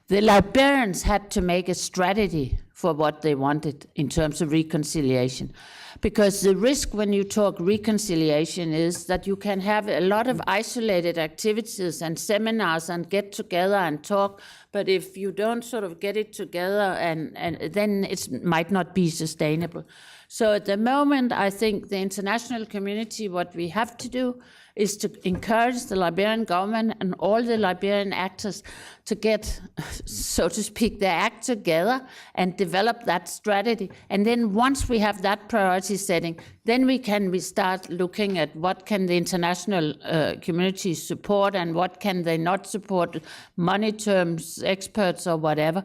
the Liberians had to make a strategy for what they wanted in terms of reconciliation. Because the risk when you talk reconciliation is that you can have a lot of isolated activities and seminars and get together and talk, but if you don't sort of get it together, and then it might not be sustainable. So at the moment, I think the international community, what we have to do is to encourage the Liberian government and all the Liberian actors to get, so to speak, their act together and develop that strategy. And then once we have that priority setting, then we start looking at what can the international community support and what can they not support, money terms, experts or whatever.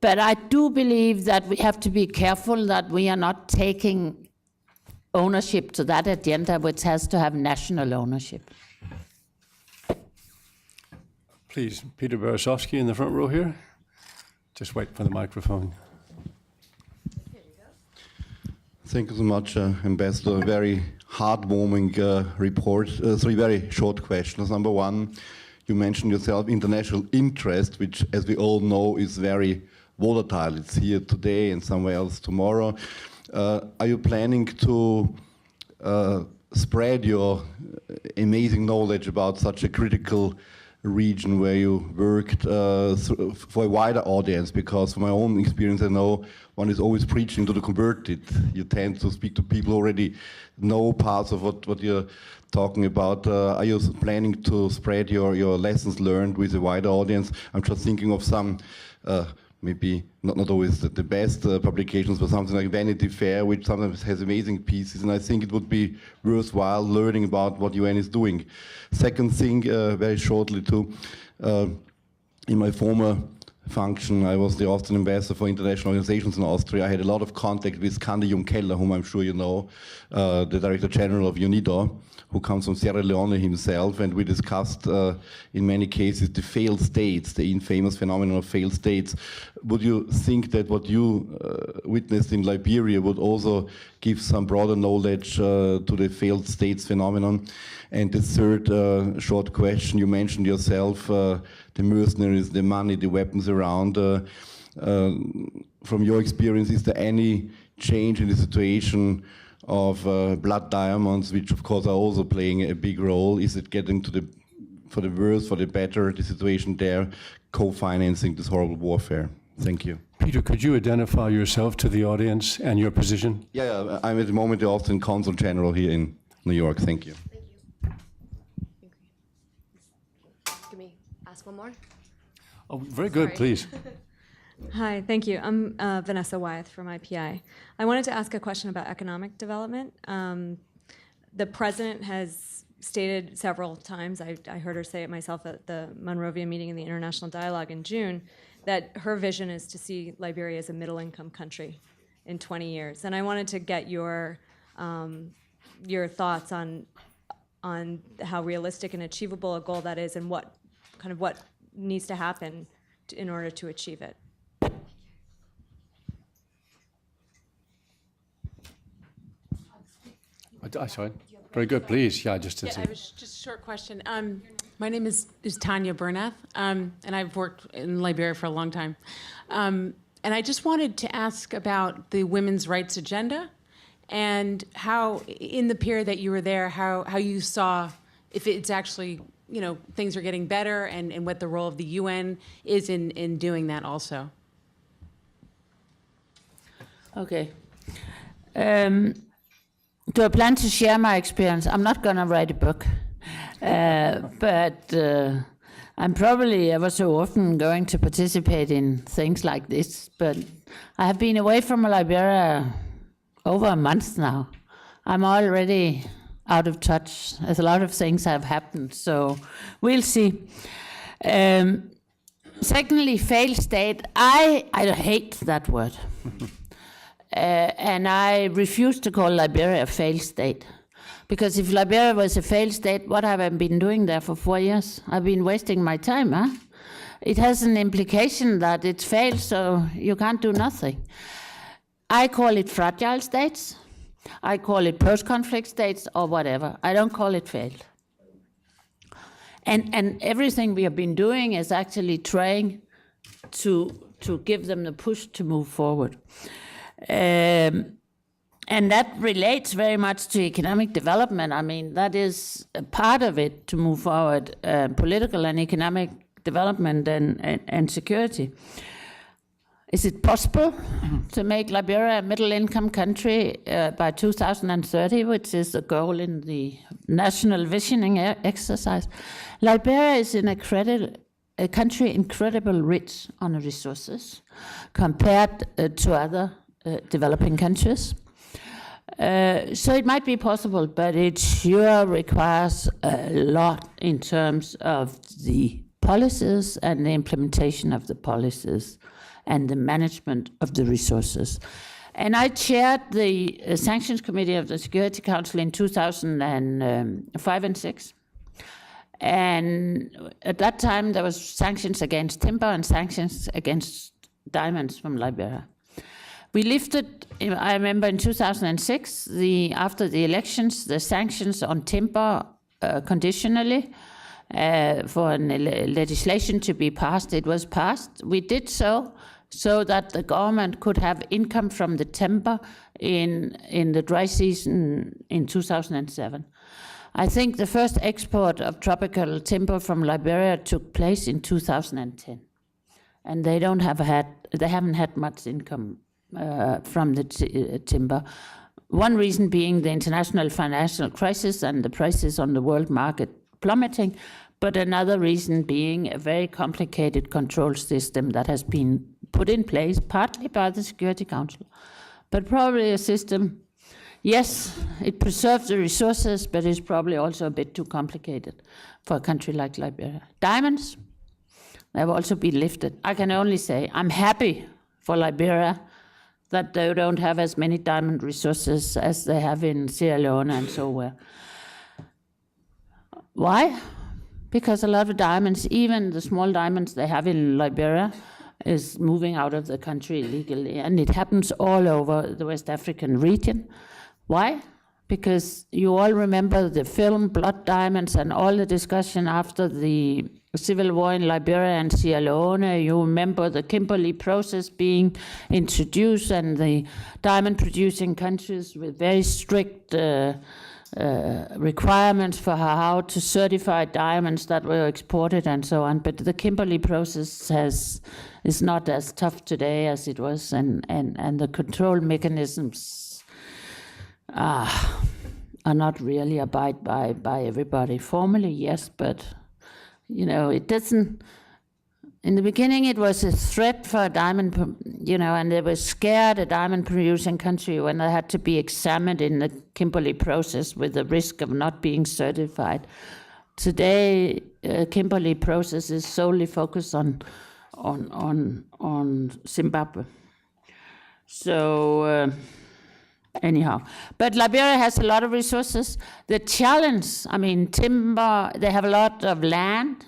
But I do believe that we have to be careful that we are not taking ownership to that agenda, which has to have national ownership.
Please, Peter Berezovsky in the front row here. Just wait for the microphone.
Thank you so much, Ambassador. Very heartwarming report. 3 very short questions. Number 1, you mentioned yourself international interest, which, as we all know, is very volatile. It's here today and somewhere else tomorrow. Are you planning to spread your amazing knowledge about such a critical region where you worked for a wider audience? Because from my own experience, I know one is always preaching to the converted. You tend to speak to people who already know parts of what you're talking about. Are you planning to spread your lessons learned with a wider audience? I'm just thinking of some, maybe not always the best publications, but something like Vanity Fair, which sometimes has amazing pieces, and I think it would be worthwhile learning about what UN is doing. Second thing, very shortly too, in my former function, I was the Austrian ambassador for international organizations in Austria. I had a lot of contact with Kande Jungkeller, whom I'm sure you know, the Director General of UNIDO, who comes from Sierra Leone himself, and we discussed in many cases the failed states, the infamous phenomenon of failed states. Would you think that what you witnessed in Liberia would also give some broader knowledge to the failed states phenomenon? And the third short question, you mentioned yourself the mercenaries, the money, the weapons around. From your experience, is there any change in the situation of blood diamonds, which of course are also playing a big role? Is it getting for the worse, for the better, the situation there, co-financing this horrible warfare? Thank you.
Peter, could you identify yourself to the audience and your position?
Yeah, I'm at the moment the Austrian Consul General here in New York. Thank you.
Can we ask one more?
Oh, very good,
Sorry.
please.
Hi, thank you. I'm Vanessa Wyeth from IPI. I wanted to ask a question about economic development. The president has stated several times, I heard her say it myself at the Monrovia meeting in the International Dialogue in June, that her vision is to see Liberia as a middle-income country in 20 years. And I wanted to get your thoughts on how realistic and achievable a goal that is, and what needs to happen in order to achieve it.
Sorry. Very good, please. Yeah, just
Yeah, I was just a short question. My name is Tanya Bernath, and I've worked in Liberia for a long time. And I just wanted to ask about the women's rights agenda and how, in the period that you were there, how you saw if it's actually, things are getting better, and what the role of the UN is in doing that also.
Okay. Do I plan to share my experience? I'm not going to write a book, but I'm ever so often going to participate in things like this. But I have been away from Liberia over a month now. I'm already out of touch. There's a lot of things have happened, so we'll see. Secondly, failed state. I hate that word. And I refuse to call Liberia a failed state. Because if Liberia was a failed state, what have I been doing there for 4 years? I've been wasting my time, huh? It has an implication that it's failed, so you can't do nothing. I call it fragile states. I call it post-conflict states or whatever. I don't call it failed. And everything we have been doing is actually trying to give them the push to move forward. And that relates very much to economic development. I mean, that is a part of it to move forward, political and economic development and security. Is it possible to make Liberia a middle-income country by 2030, which is the goal in the national visioning exercise? Liberia is a country incredibly rich on resources compared to other developing countries. So it might be possible, but it sure requires a lot in terms of the policies and the implementation of the policies and the management of the resources. And I chaired the Sanctions Committee of the Security Council in 2005 and 6. And at that time, there was sanctions against timber and sanctions against diamonds from Liberia. We lifted, I remember in 2006, after the elections, the sanctions on timber conditionally for legislation to be passed. It was passed. We did so that the government could have income from the timber in the dry season in 2007. I think the first export of tropical timber from Liberia took place in 2010, and they haven't had much income from the timber. One reason being the international financial crisis and the prices on the world market plummeting, but another reason being a very complicated control system that has been put in place partly by the Security Council, but probably a system, yes, it preserves the resources, but it's probably also a bit too complicated for a country like Liberia. Diamonds, they've also been lifted. I can only say I'm happy for Liberia that they don't have as many diamond resources as they have in Sierra Leone and so on. Why? Because a lot of diamonds, even the small diamonds they have in Liberia, is moving out of the country illegally, and it happens all over the West African region. Why? Because you all remember the film Blood Diamonds and all the discussion after the civil war in Liberia and Sierra Leone. You remember the Kimberley process being introduced and the diamond producing countries with very strict requirements for how to certify diamonds that were exported and so on. But the Kimberley process is not as tough today as it was, and the control mechanisms are not really abided by everybody. Formally, yes, but it doesn't. In the beginning, it was a threat for a diamond, and they were scared, a diamond-producing country, when they had to be examined in the Kimberley process with the risk of not being certified. Today, Kimberley process is solely focused on Zimbabwe. So anyhow, but Liberia has a lot of resources. The challenge, timber, they have a lot of land.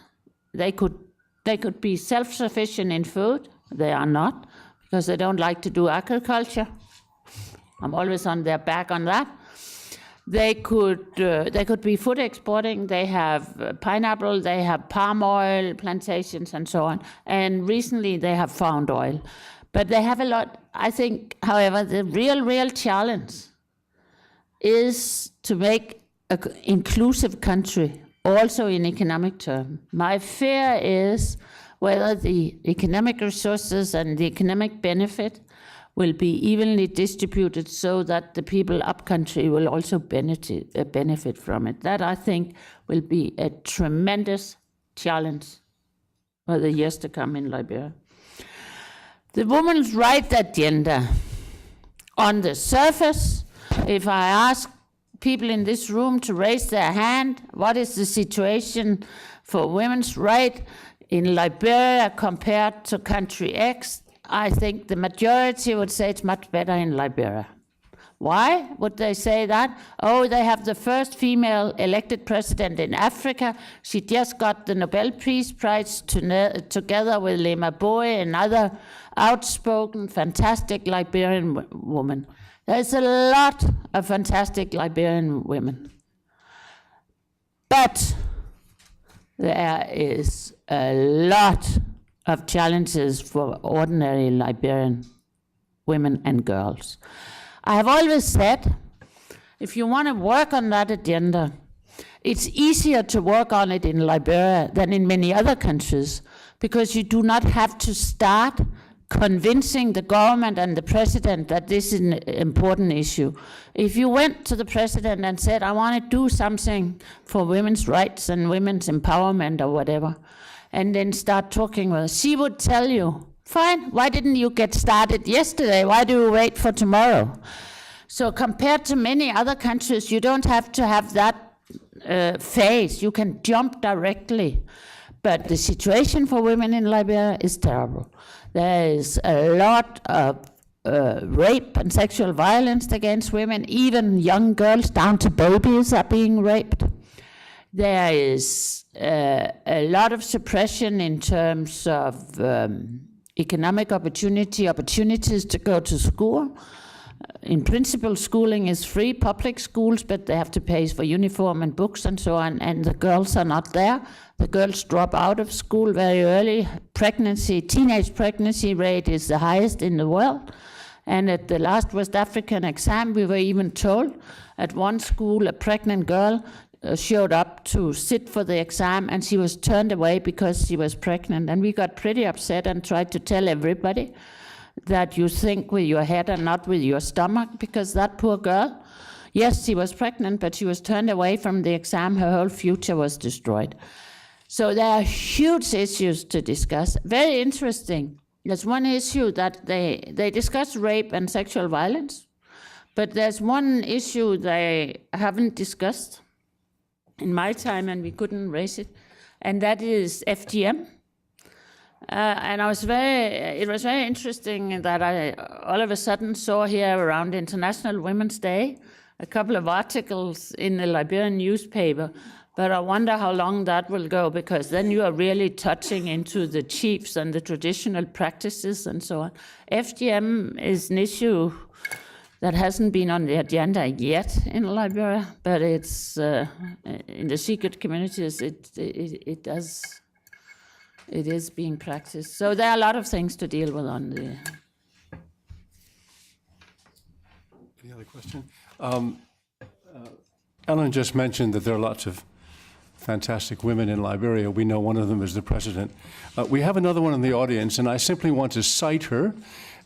They could be self-sufficient in food. They are not, because they don't like to do agriculture. I'm always on their back on that. They could be food exporting. They have pineapple, they have palm oil plantations and so on. And recently they have found oil. But they have a lot. I think, however, the real challenge is to make an inclusive country, also in economic terms. My fear is whether the economic resources and the economic benefit will be evenly distributed so that the people upcountry will also benefit from it. That, I think, will be a tremendous challenge for the years to come in Liberia. The women's rights agenda, on the surface, if I ask people in this room to raise their hand, what is the situation for women's rights in Liberia compared to country X? I think the majority would say it's much better in Liberia. Why would they say that? Oh, they have the first female elected president in Africa. She just got the Nobel Peace Prize together with Lema Boe, another outspoken, fantastic Liberian woman. There's a lot of fantastic Liberian women. But there is a lot of challenges for ordinary Liberian women and girls. I have always said, if you want to work on that agenda, it's easier to work on it in Liberia than in many other countries, because you do not have to start convincing the government and the president that this is an important issue. If you went to the president and said, I want to do something for women's rights and women's empowerment or whatever, and then start talking with her, she would tell you, fine, why didn't you get started yesterday? Why do you wait for tomorrow? So compared to many other countries, you don't have to have that phase. You can jump directly. But the situation for women in Liberia is terrible. There is a lot of rape and sexual violence against women. Even young girls down to babies are being raped. There is a lot of suppression in terms of economic opportunities to go to school. In principle, schooling is free, public schools, but they have to pay for uniform and books and so on, and the girls are not there. The girls drop out of school very early. Teenage pregnancy rate is the highest in the world. And at the last West African exam, we were even told at one school, a pregnant girl showed up to sit for the exam, and she was turned away because she was pregnant. And we got pretty upset and tried to tell everybody that you think with your head and not with your stomach, because that poor girl, yes, she was pregnant, but she was turned away from the exam. Her whole future was destroyed. So there are huge issues to discuss. Very interesting. There's one issue that they discuss rape and sexual violence, but there's one issue they haven't discussed in my time, and we couldn't raise it, and that is FGM. And it was very interesting that I all of a sudden saw here around International Women's Day a couple of articles in the Liberian newspaper, but I wonder how long that will go, because then you are really touching into the chiefs and the traditional practices and so on. FGM is an issue that hasn't been on the agenda yet in Liberia, but it's in the secret communities. It is being practiced. So there are a lot of things to deal with on the.
Any other question? Ellen just mentioned that there are lots of fantastic women in Liberia. We know one of them is the president. We have another one in the audience, and I simply want to cite her.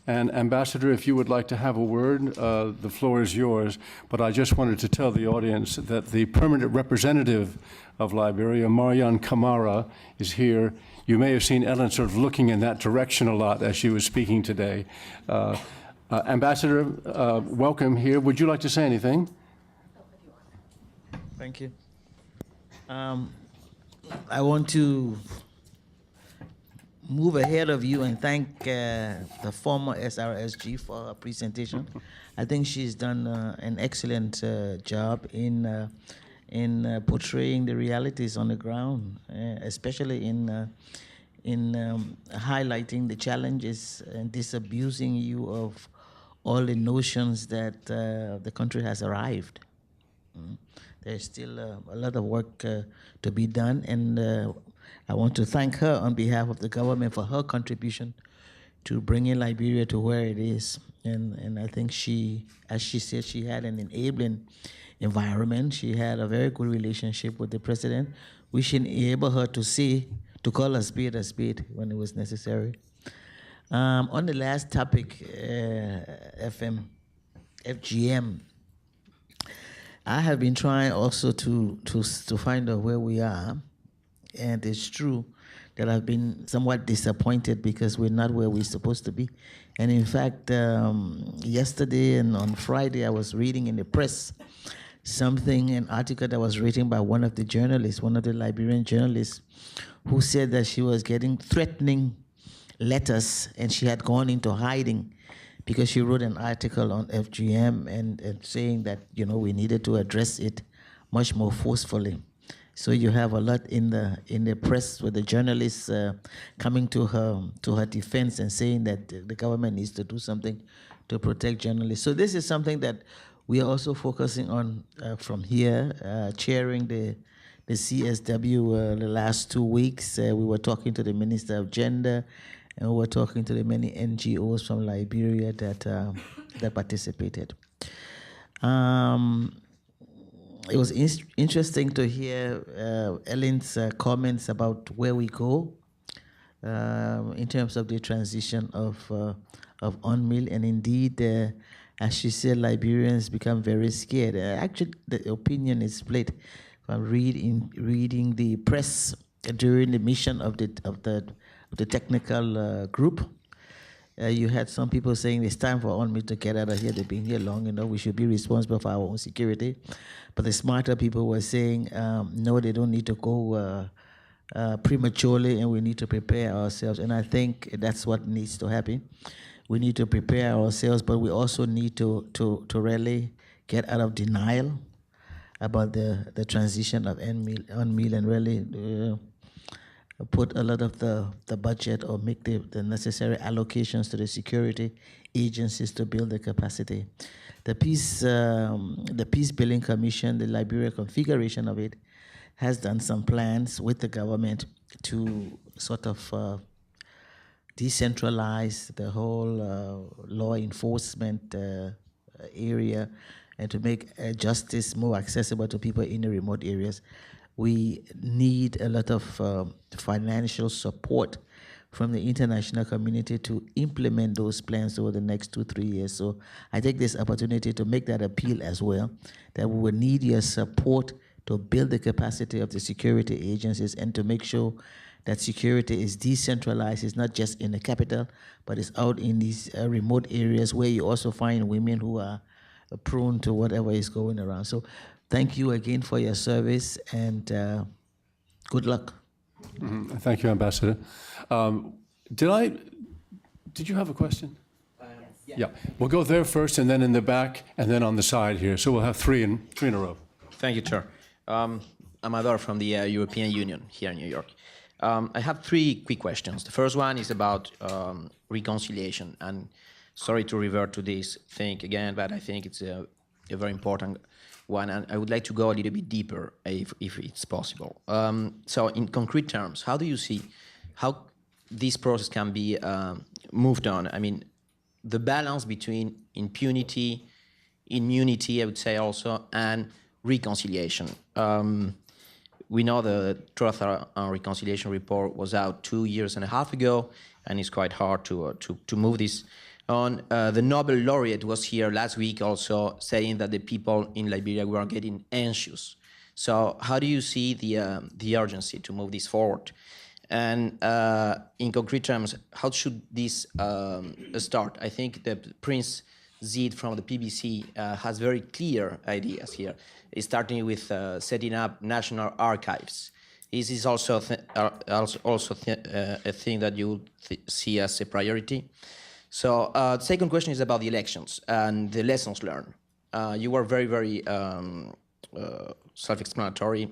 And Ambassador, if you would like to have a word, the floor is yours. But I just wanted to tell the audience that the permanent representative of Liberia, Marian Kamara, is here. You may have seen Ellen sort of looking in that direction a lot as she was speaking today. Ambassador, welcome here. Would you like to say anything?
Thank you. I want to move ahead of you and thank the former SRSG for her presentation. I think she's done an excellent job in portraying the realities on the ground, especially in highlighting the challenges and disabusing you of all the notions that the country has arrived. There's still a lot of work to be done, and I want to thank her on behalf of the government for her contribution to bringing Liberia to where it is. And I think she, as she said, she had an enabling environment. She had a very good relationship with the president. We should enable her to call a spade when it was necessary. On the last topic, FGM, I have been trying also to find out where we are. And it's true that I've been somewhat disappointed because we're not where we're supposed to be. And in fact, yesterday and on Friday, I was reading in the press an article that was written by one of the journalists, one of the Liberian journalists, who said that she was getting threatening letters and she had gone into hiding because she wrote an article on FGM and saying that, we needed to address it much more forcefully. So you have a lot in the press with the journalists coming to her defense and saying that the government needs to do something to protect journalists. So this is something that we are also focusing on from here, chairing the CSW the last 2 weeks. We were talking to the Minister of Gender, and we were talking to the many NGOs from Liberia that participated. It was interesting to hear Ellen's comments about where we go in terms of the transition of UNMIL, and indeed, as she said, Liberians become very scared. Actually, the opinion is split. From reading the press during the mission of the technical group. You had some people saying it's time for UNMIL to get out of here. They've been here long enough. We should be responsible for our own security. But the smarter people were saying, no, they don't need to go prematurely, and we need to prepare ourselves. And I think that's what needs to happen. We need to prepare ourselves, but we also need to really get out of denial about the transition of UNMIL and really put a lot of the budget or make the necessary allocations to the security agencies to build the capacity. The Peace Building Commission, the Liberia configuration of it, has done some plans with the government to sort of decentralize the whole law enforcement area and to make justice more accessible to people in the remote areas, we need a lot of financial support from the international community to implement those plans over the next 2-3 years. So I take this opportunity to make that appeal as well, that we will need your support to build the capacity of the security agencies and to make sure that security is decentralized. It's not just in the capital, but it's out in these remote areas where you also find women who are prone to whatever is going around. So thank you again for your service, and good luck.
Mm-hmm. Thank you, Ambassador. Did you have a question? Yes. Yeah. We'll go there first, and then in the back, and then on the side here. So we'll have three in a row.
Thank you, Chair. I'm Ador from the European Union here in New York. I have 3 quick questions. The first one is about reconciliation. And sorry to revert to this thing again, but I think it's a very important one. And I would like to go a little bit deeper if it's possible. So in concrete terms, how do you see how this process can be moved on? I mean, the balance between impunity, immunity, I would say also, and reconciliation. We know the Truth and Reconciliation report was out 2.5 years ago, and it's quite hard to move this on. The Nobel laureate was here last week also saying that the people in Liberia were getting anxious. So how do you see the urgency to move this forward? And in concrete terms, how should this start? I think that Prince Zid from the PBC has very clear ideas here. It's starting with setting up national archives. This is also a thing that you see as a priority. So the second question is about the elections and the lessons learned. You were very, very self-explanatory,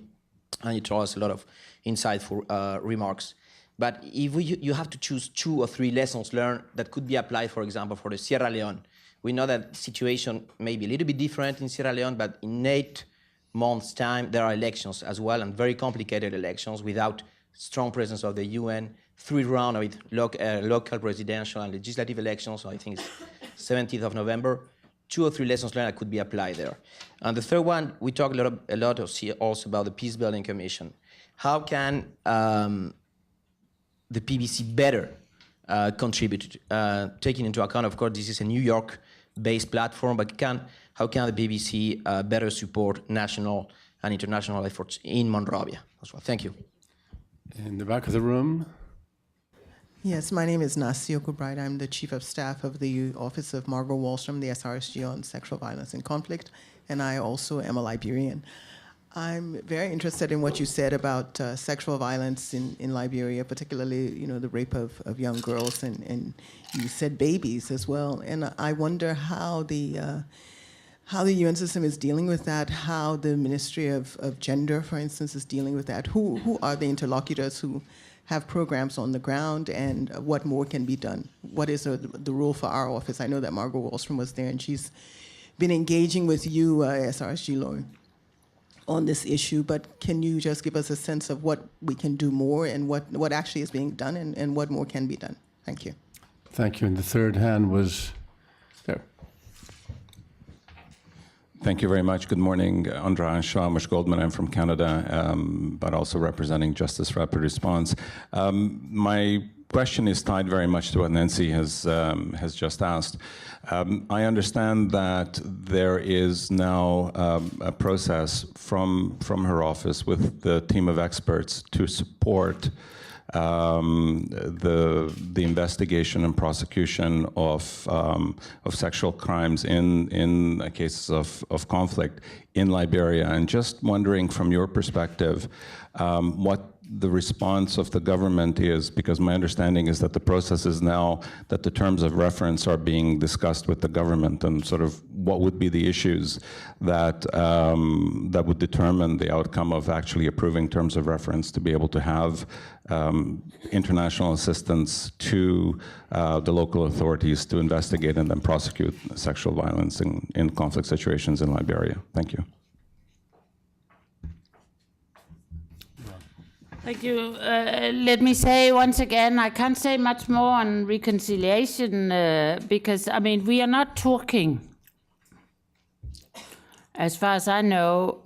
and you told us a lot of insightful remarks. But if you have to choose 2 or 3 lessons learned that could be applied, for example, for the Sierra Leone, we know that the situation may be a little bit different in Sierra Leone, but in 8 months' time, there are elections as well, and very complicated elections without strong presence of the UN, 3 rounds of local presidential and legislative elections, so I think it's 17th of November. 2 or 3 lessons learned that could be applied there. And the third one, we talk a lot also about the Peace Building Commission. How can the PBC better contribute, taking into account, of course, this is a New York-based platform, but how can the BBC better support national and international efforts in Monrovia as well? Thank you.
In the back of the room.
Yes, my name is Nasioko Bright. I'm the Chief of Staff of the Office of Margot Wallstrom, the SRSG on Sexual Violence and Conflict, and I also am a Liberian. I'm very interested in what you said about sexual violence in Liberia, particularly, the rape of young girls, and you said babies as well. And I wonder how the UN system is dealing with that, how the Ministry of Gender, for instance, is dealing with that. Who are the interlocutors who have programs on the ground, and what more can be done? What is the rule for our office? I know that Margot Wallstrom was there, and she's been engaging with you, SRSG Løj, on this issue, but can you just give us a sense of what we can do more and what actually is being done and what more can be done? Thank you.
Thank you. And the third hand was there.
Thank you very much. Good morning. Andra Shamish Goldman. I'm from Canada, but also representing Justice Rapid Response. My question is tied very much to what Nancy has just asked. I understand that there is now a process from her office with the team of experts to support the investigation and prosecution of sexual crimes in cases of conflict in Liberia. And just wondering from your perspective, what the response of the government is, because my understanding is that the process is now that the terms of reference are being discussed with the government, and sort of what would be the issues that that would determine the outcome of actually approving terms of reference to be able to have international assistance to the local authorities to investigate and then prosecute sexual violence in conflict situations in Liberia. Thank you.
Thank you. Let me say once again, I can't say much more on reconciliation because, I mean, we are not talking as far as I know,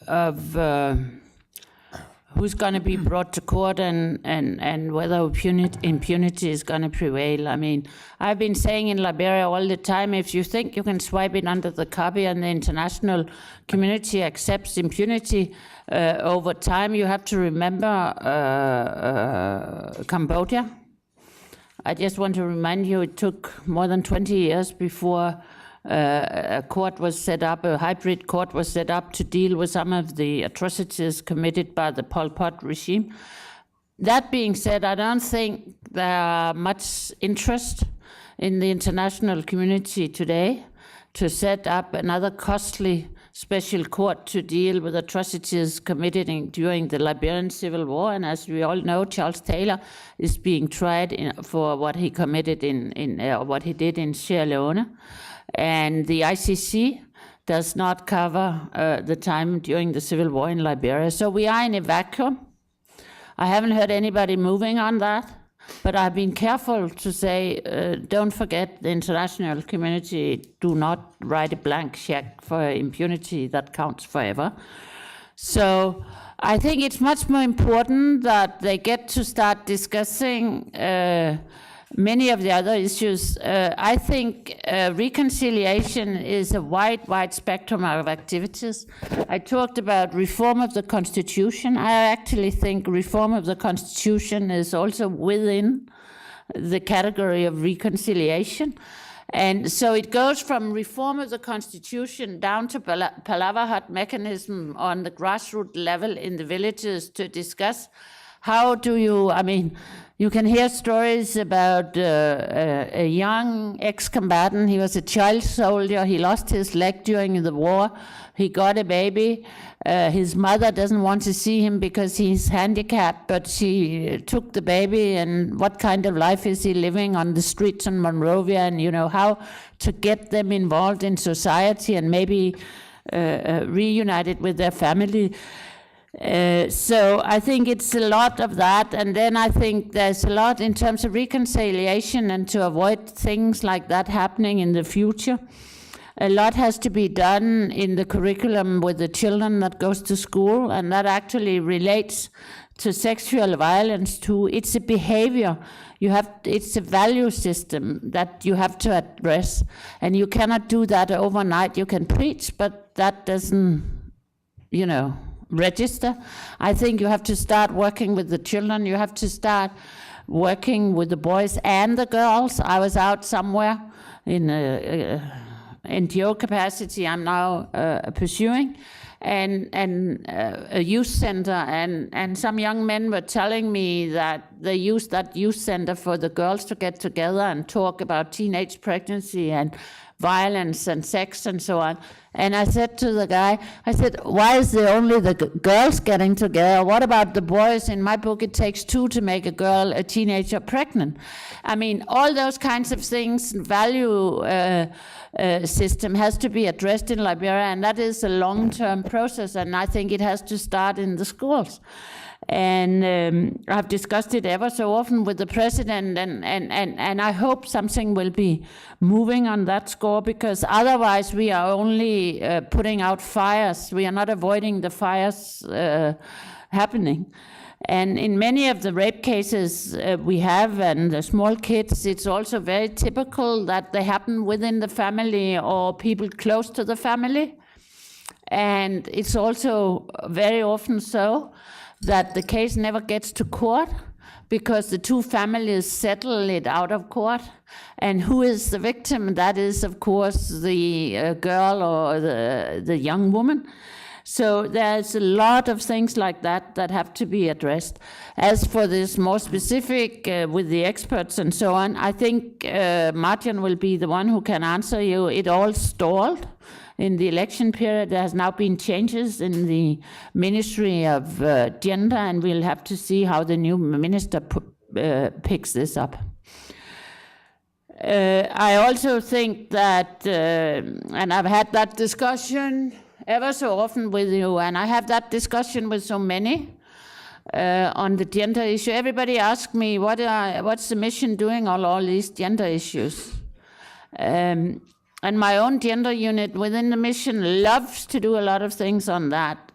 of who's going to be brought to court and whether impunity is going to prevail. I mean, I've been saying in Liberia all the time, if you think you can swipe it under the carpet and the international community accepts impunity over time, you have to remember Cambodia. I just want to remind you, it took more than 20 years before a court was set up, a hybrid court was set up to deal with some of the atrocities committed by the Pol Pot regime. That being said, I don't think there are much interest in the international community today to set up another costly special court to deal with atrocities committed during the Liberian Civil War. And as we all know, Charles Taylor is being tried for what he committed what he did in Sierra Leone. And the ICC does not cover the time during the civil war in Liberia. So we are in a vacuum. I haven't heard anybody moving on that, but I've been careful to say, don't forget the international community, do not write a blank check for impunity that counts forever. So I think it's much more important that they get to start discussing many of the other issues. I think reconciliation is a wide spectrum of activities. I talked about reform of the Constitution. I actually think reform of the Constitution is also within the category of reconciliation. And so it goes from reform of the Constitution down to palaver hut mechanism on the grassroots level in the villages to discuss how do you, I mean, you can hear stories about a young ex-combatant. He was a child soldier. He lost his leg during the war. He got a baby. His mother doesn't want to see him because he's handicapped, but she took the baby, and what kind of life is he living on the streets in Monrovia, and you know, how to get them involved in society and maybe reunited with their family. So I think it's a lot of that, and then I think there's a lot in terms of reconciliation and to avoid things like that happening in the future. A lot has to be done in the curriculum with the children that goes to school, and that actually relates to sexual violence too. It's a behavior. It's a value system that you have to address, and you cannot do that overnight. You can preach, but that doesn't, you know, register. I think you have to start working with the children. You have to start working with the boys and the girls. I was out somewhere in NGO capacity I'm now pursuing, and a youth center, and some young men were telling me that they used that youth center for the girls to get together and talk about teenage pregnancy and violence and sex and so on. And I said to the guy, I said, why is there only the girls getting together? What about the boys? In my book, it takes two to make a teenager pregnant. I mean, all those kinds of things, value system has to be addressed in Liberia, and that is a long-term process, and I think it has to start in the schools. And I've discussed it ever so often with the president, and I hope something will be moving on that score, because otherwise we are only putting out fires. We are not avoiding the fires happening. And in many of the rape cases we have, and the small kids, it's also very typical that they happen within the family or people close to the family. And it's also very often so that the case never gets to court because the two families settle it out of court. And who is the victim? That is, of course, the girl or the young woman. So there's a lot of things like that that have to be addressed. As for this more specific with the experts and so on, I think Martin will be the one who can answer you. It all stalled in the election period. There has now been changes in the Ministry of Gender, and we'll have to see how the new minister picks this up. I also think that, and I've had that discussion ever so often with you, and I have that discussion with so many on the gender issue. Everybody asks me, what's the mission doing on all these gender issues? And my own gender unit within the mission loves to do a lot of things on that.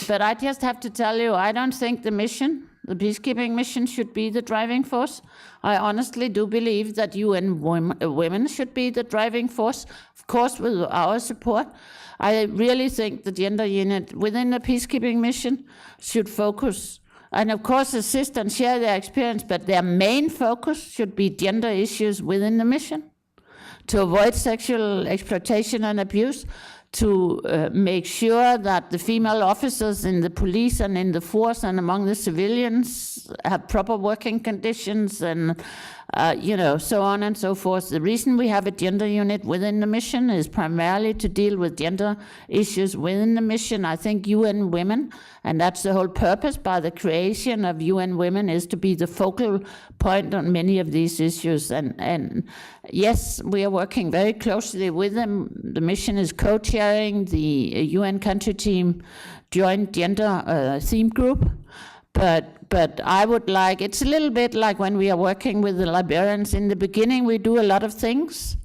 But I just have to tell you, I don't think the peacekeeping mission should be the driving force. I honestly do believe that UN women should be the driving force, of course with our support. I really think the gender unit within the peacekeeping mission should focus, and of course assist and share their experience, but their main focus should be gender issues within the mission, to avoid sexual exploitation and abuse, to make sure that the female officers in the police and in the force and among the civilians have proper working conditions and so on and so forth. The reason we have a gender unit within the mission is primarily to deal with gender issues within the mission. I think UN Women, and that's the whole purpose by the creation of UN Women, is to be the focal point on many of these issues. And yes, we are working very closely with them. The mission is co-chairing the UN country team joint gender theme group. But I would like, it's a little bit like when we are working with the Liberians. In the beginning, we do a lot of things,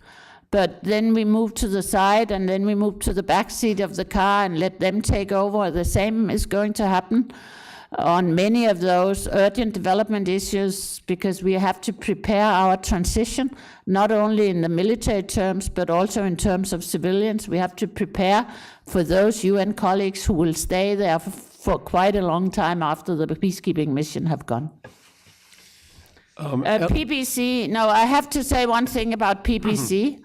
but then we move to the side and then we move to the back seat of the car and let them take over. The same is going to happen on many of those urgent development issues, because we have to prepare our transition, not only in the military terms, but also in terms of civilians. We have to prepare for those UN colleagues who will stay there for quite a long time after the peacekeeping mission have gone. PPC, no, I have to say one thing about PPC,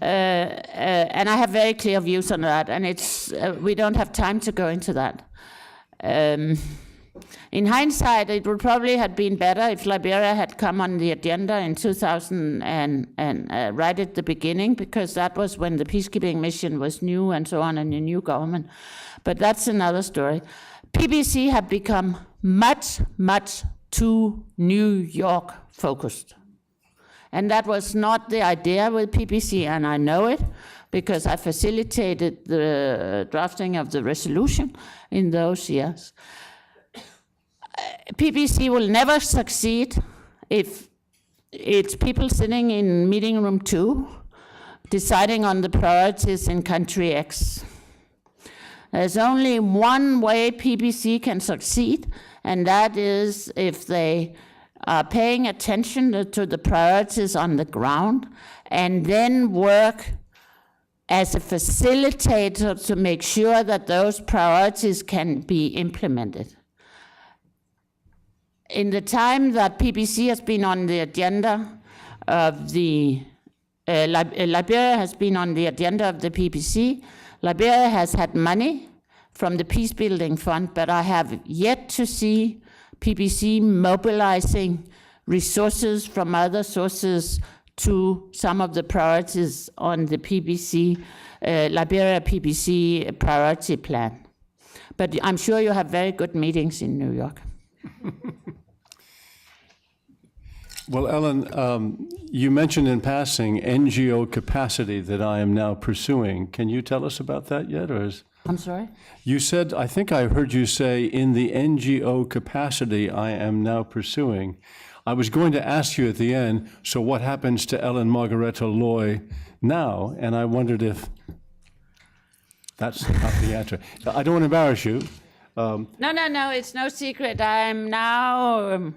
and I have very clear views on that, and it's we don't have time to go into that. In hindsight, it would probably have been better if Liberia had come on the agenda in 2000 and right at the beginning, because that was when the peacekeeping mission was new and so on, and a new government. But that's another story. PPC have become much, much too New York focused. And that was not the idea with PPC, and I know it because I facilitated the drafting of the resolution in those years. PPC will never succeed if it's people sitting in meeting room 2 deciding on the priorities in country X. There's only one way PPC can succeed, and that is if they are paying attention to the priorities on the ground and then work as a facilitator to make sure that those priorities can be implemented. In the time that PPC has been on the agenda of the, Liberia has been on the agenda of the PPC, Liberia has had money from the Peace Building Fund, but I have yet to see PPC mobilizing resources from other sources to some of the priorities on the PPC, Liberia PPC priority plan. But I'm sure you have very good meetings in New York.
Well, Ellen, you mentioned in passing NGO capacity that I am now pursuing. Can you tell us about that yet, or is...
I'm sorry?
You said, I think I heard you say, in the NGO capacity I am now pursuing. I was going to ask you at the end, so what happens to Ellen Margrethe Løj now? And I wondered if that's not the answer. I don't want to embarrass you.
No, it's no secret. I'm now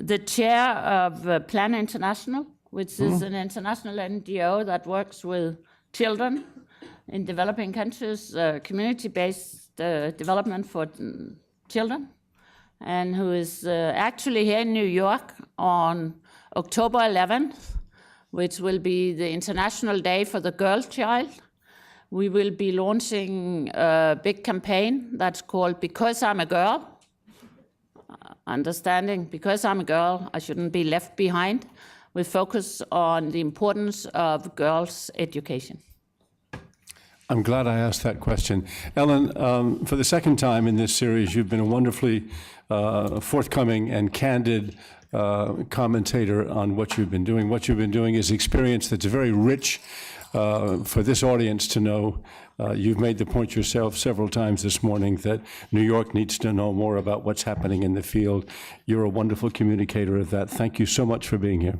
the chair of Plan International, which is an international NGO that works with children in developing countries, community-based development for children, and who is actually here in New York on October 11th, which will be the International Day for the Girl Child. We will be launching a big campaign that's called Because I'm a Girl. Understanding, because I'm a girl, I shouldn't be left behind, with focus on the importance of girls' education.
I'm glad I asked that question. Ellen, for the second time in this series, you've been a wonderfully forthcoming and candid commentator on what you've been doing. What you've been doing is experience that's very rich for this audience to know. You've made the point yourself several times this morning that New York needs to know more about what's happening in the field. You're a wonderful communicator of that. Thank you so much for being here.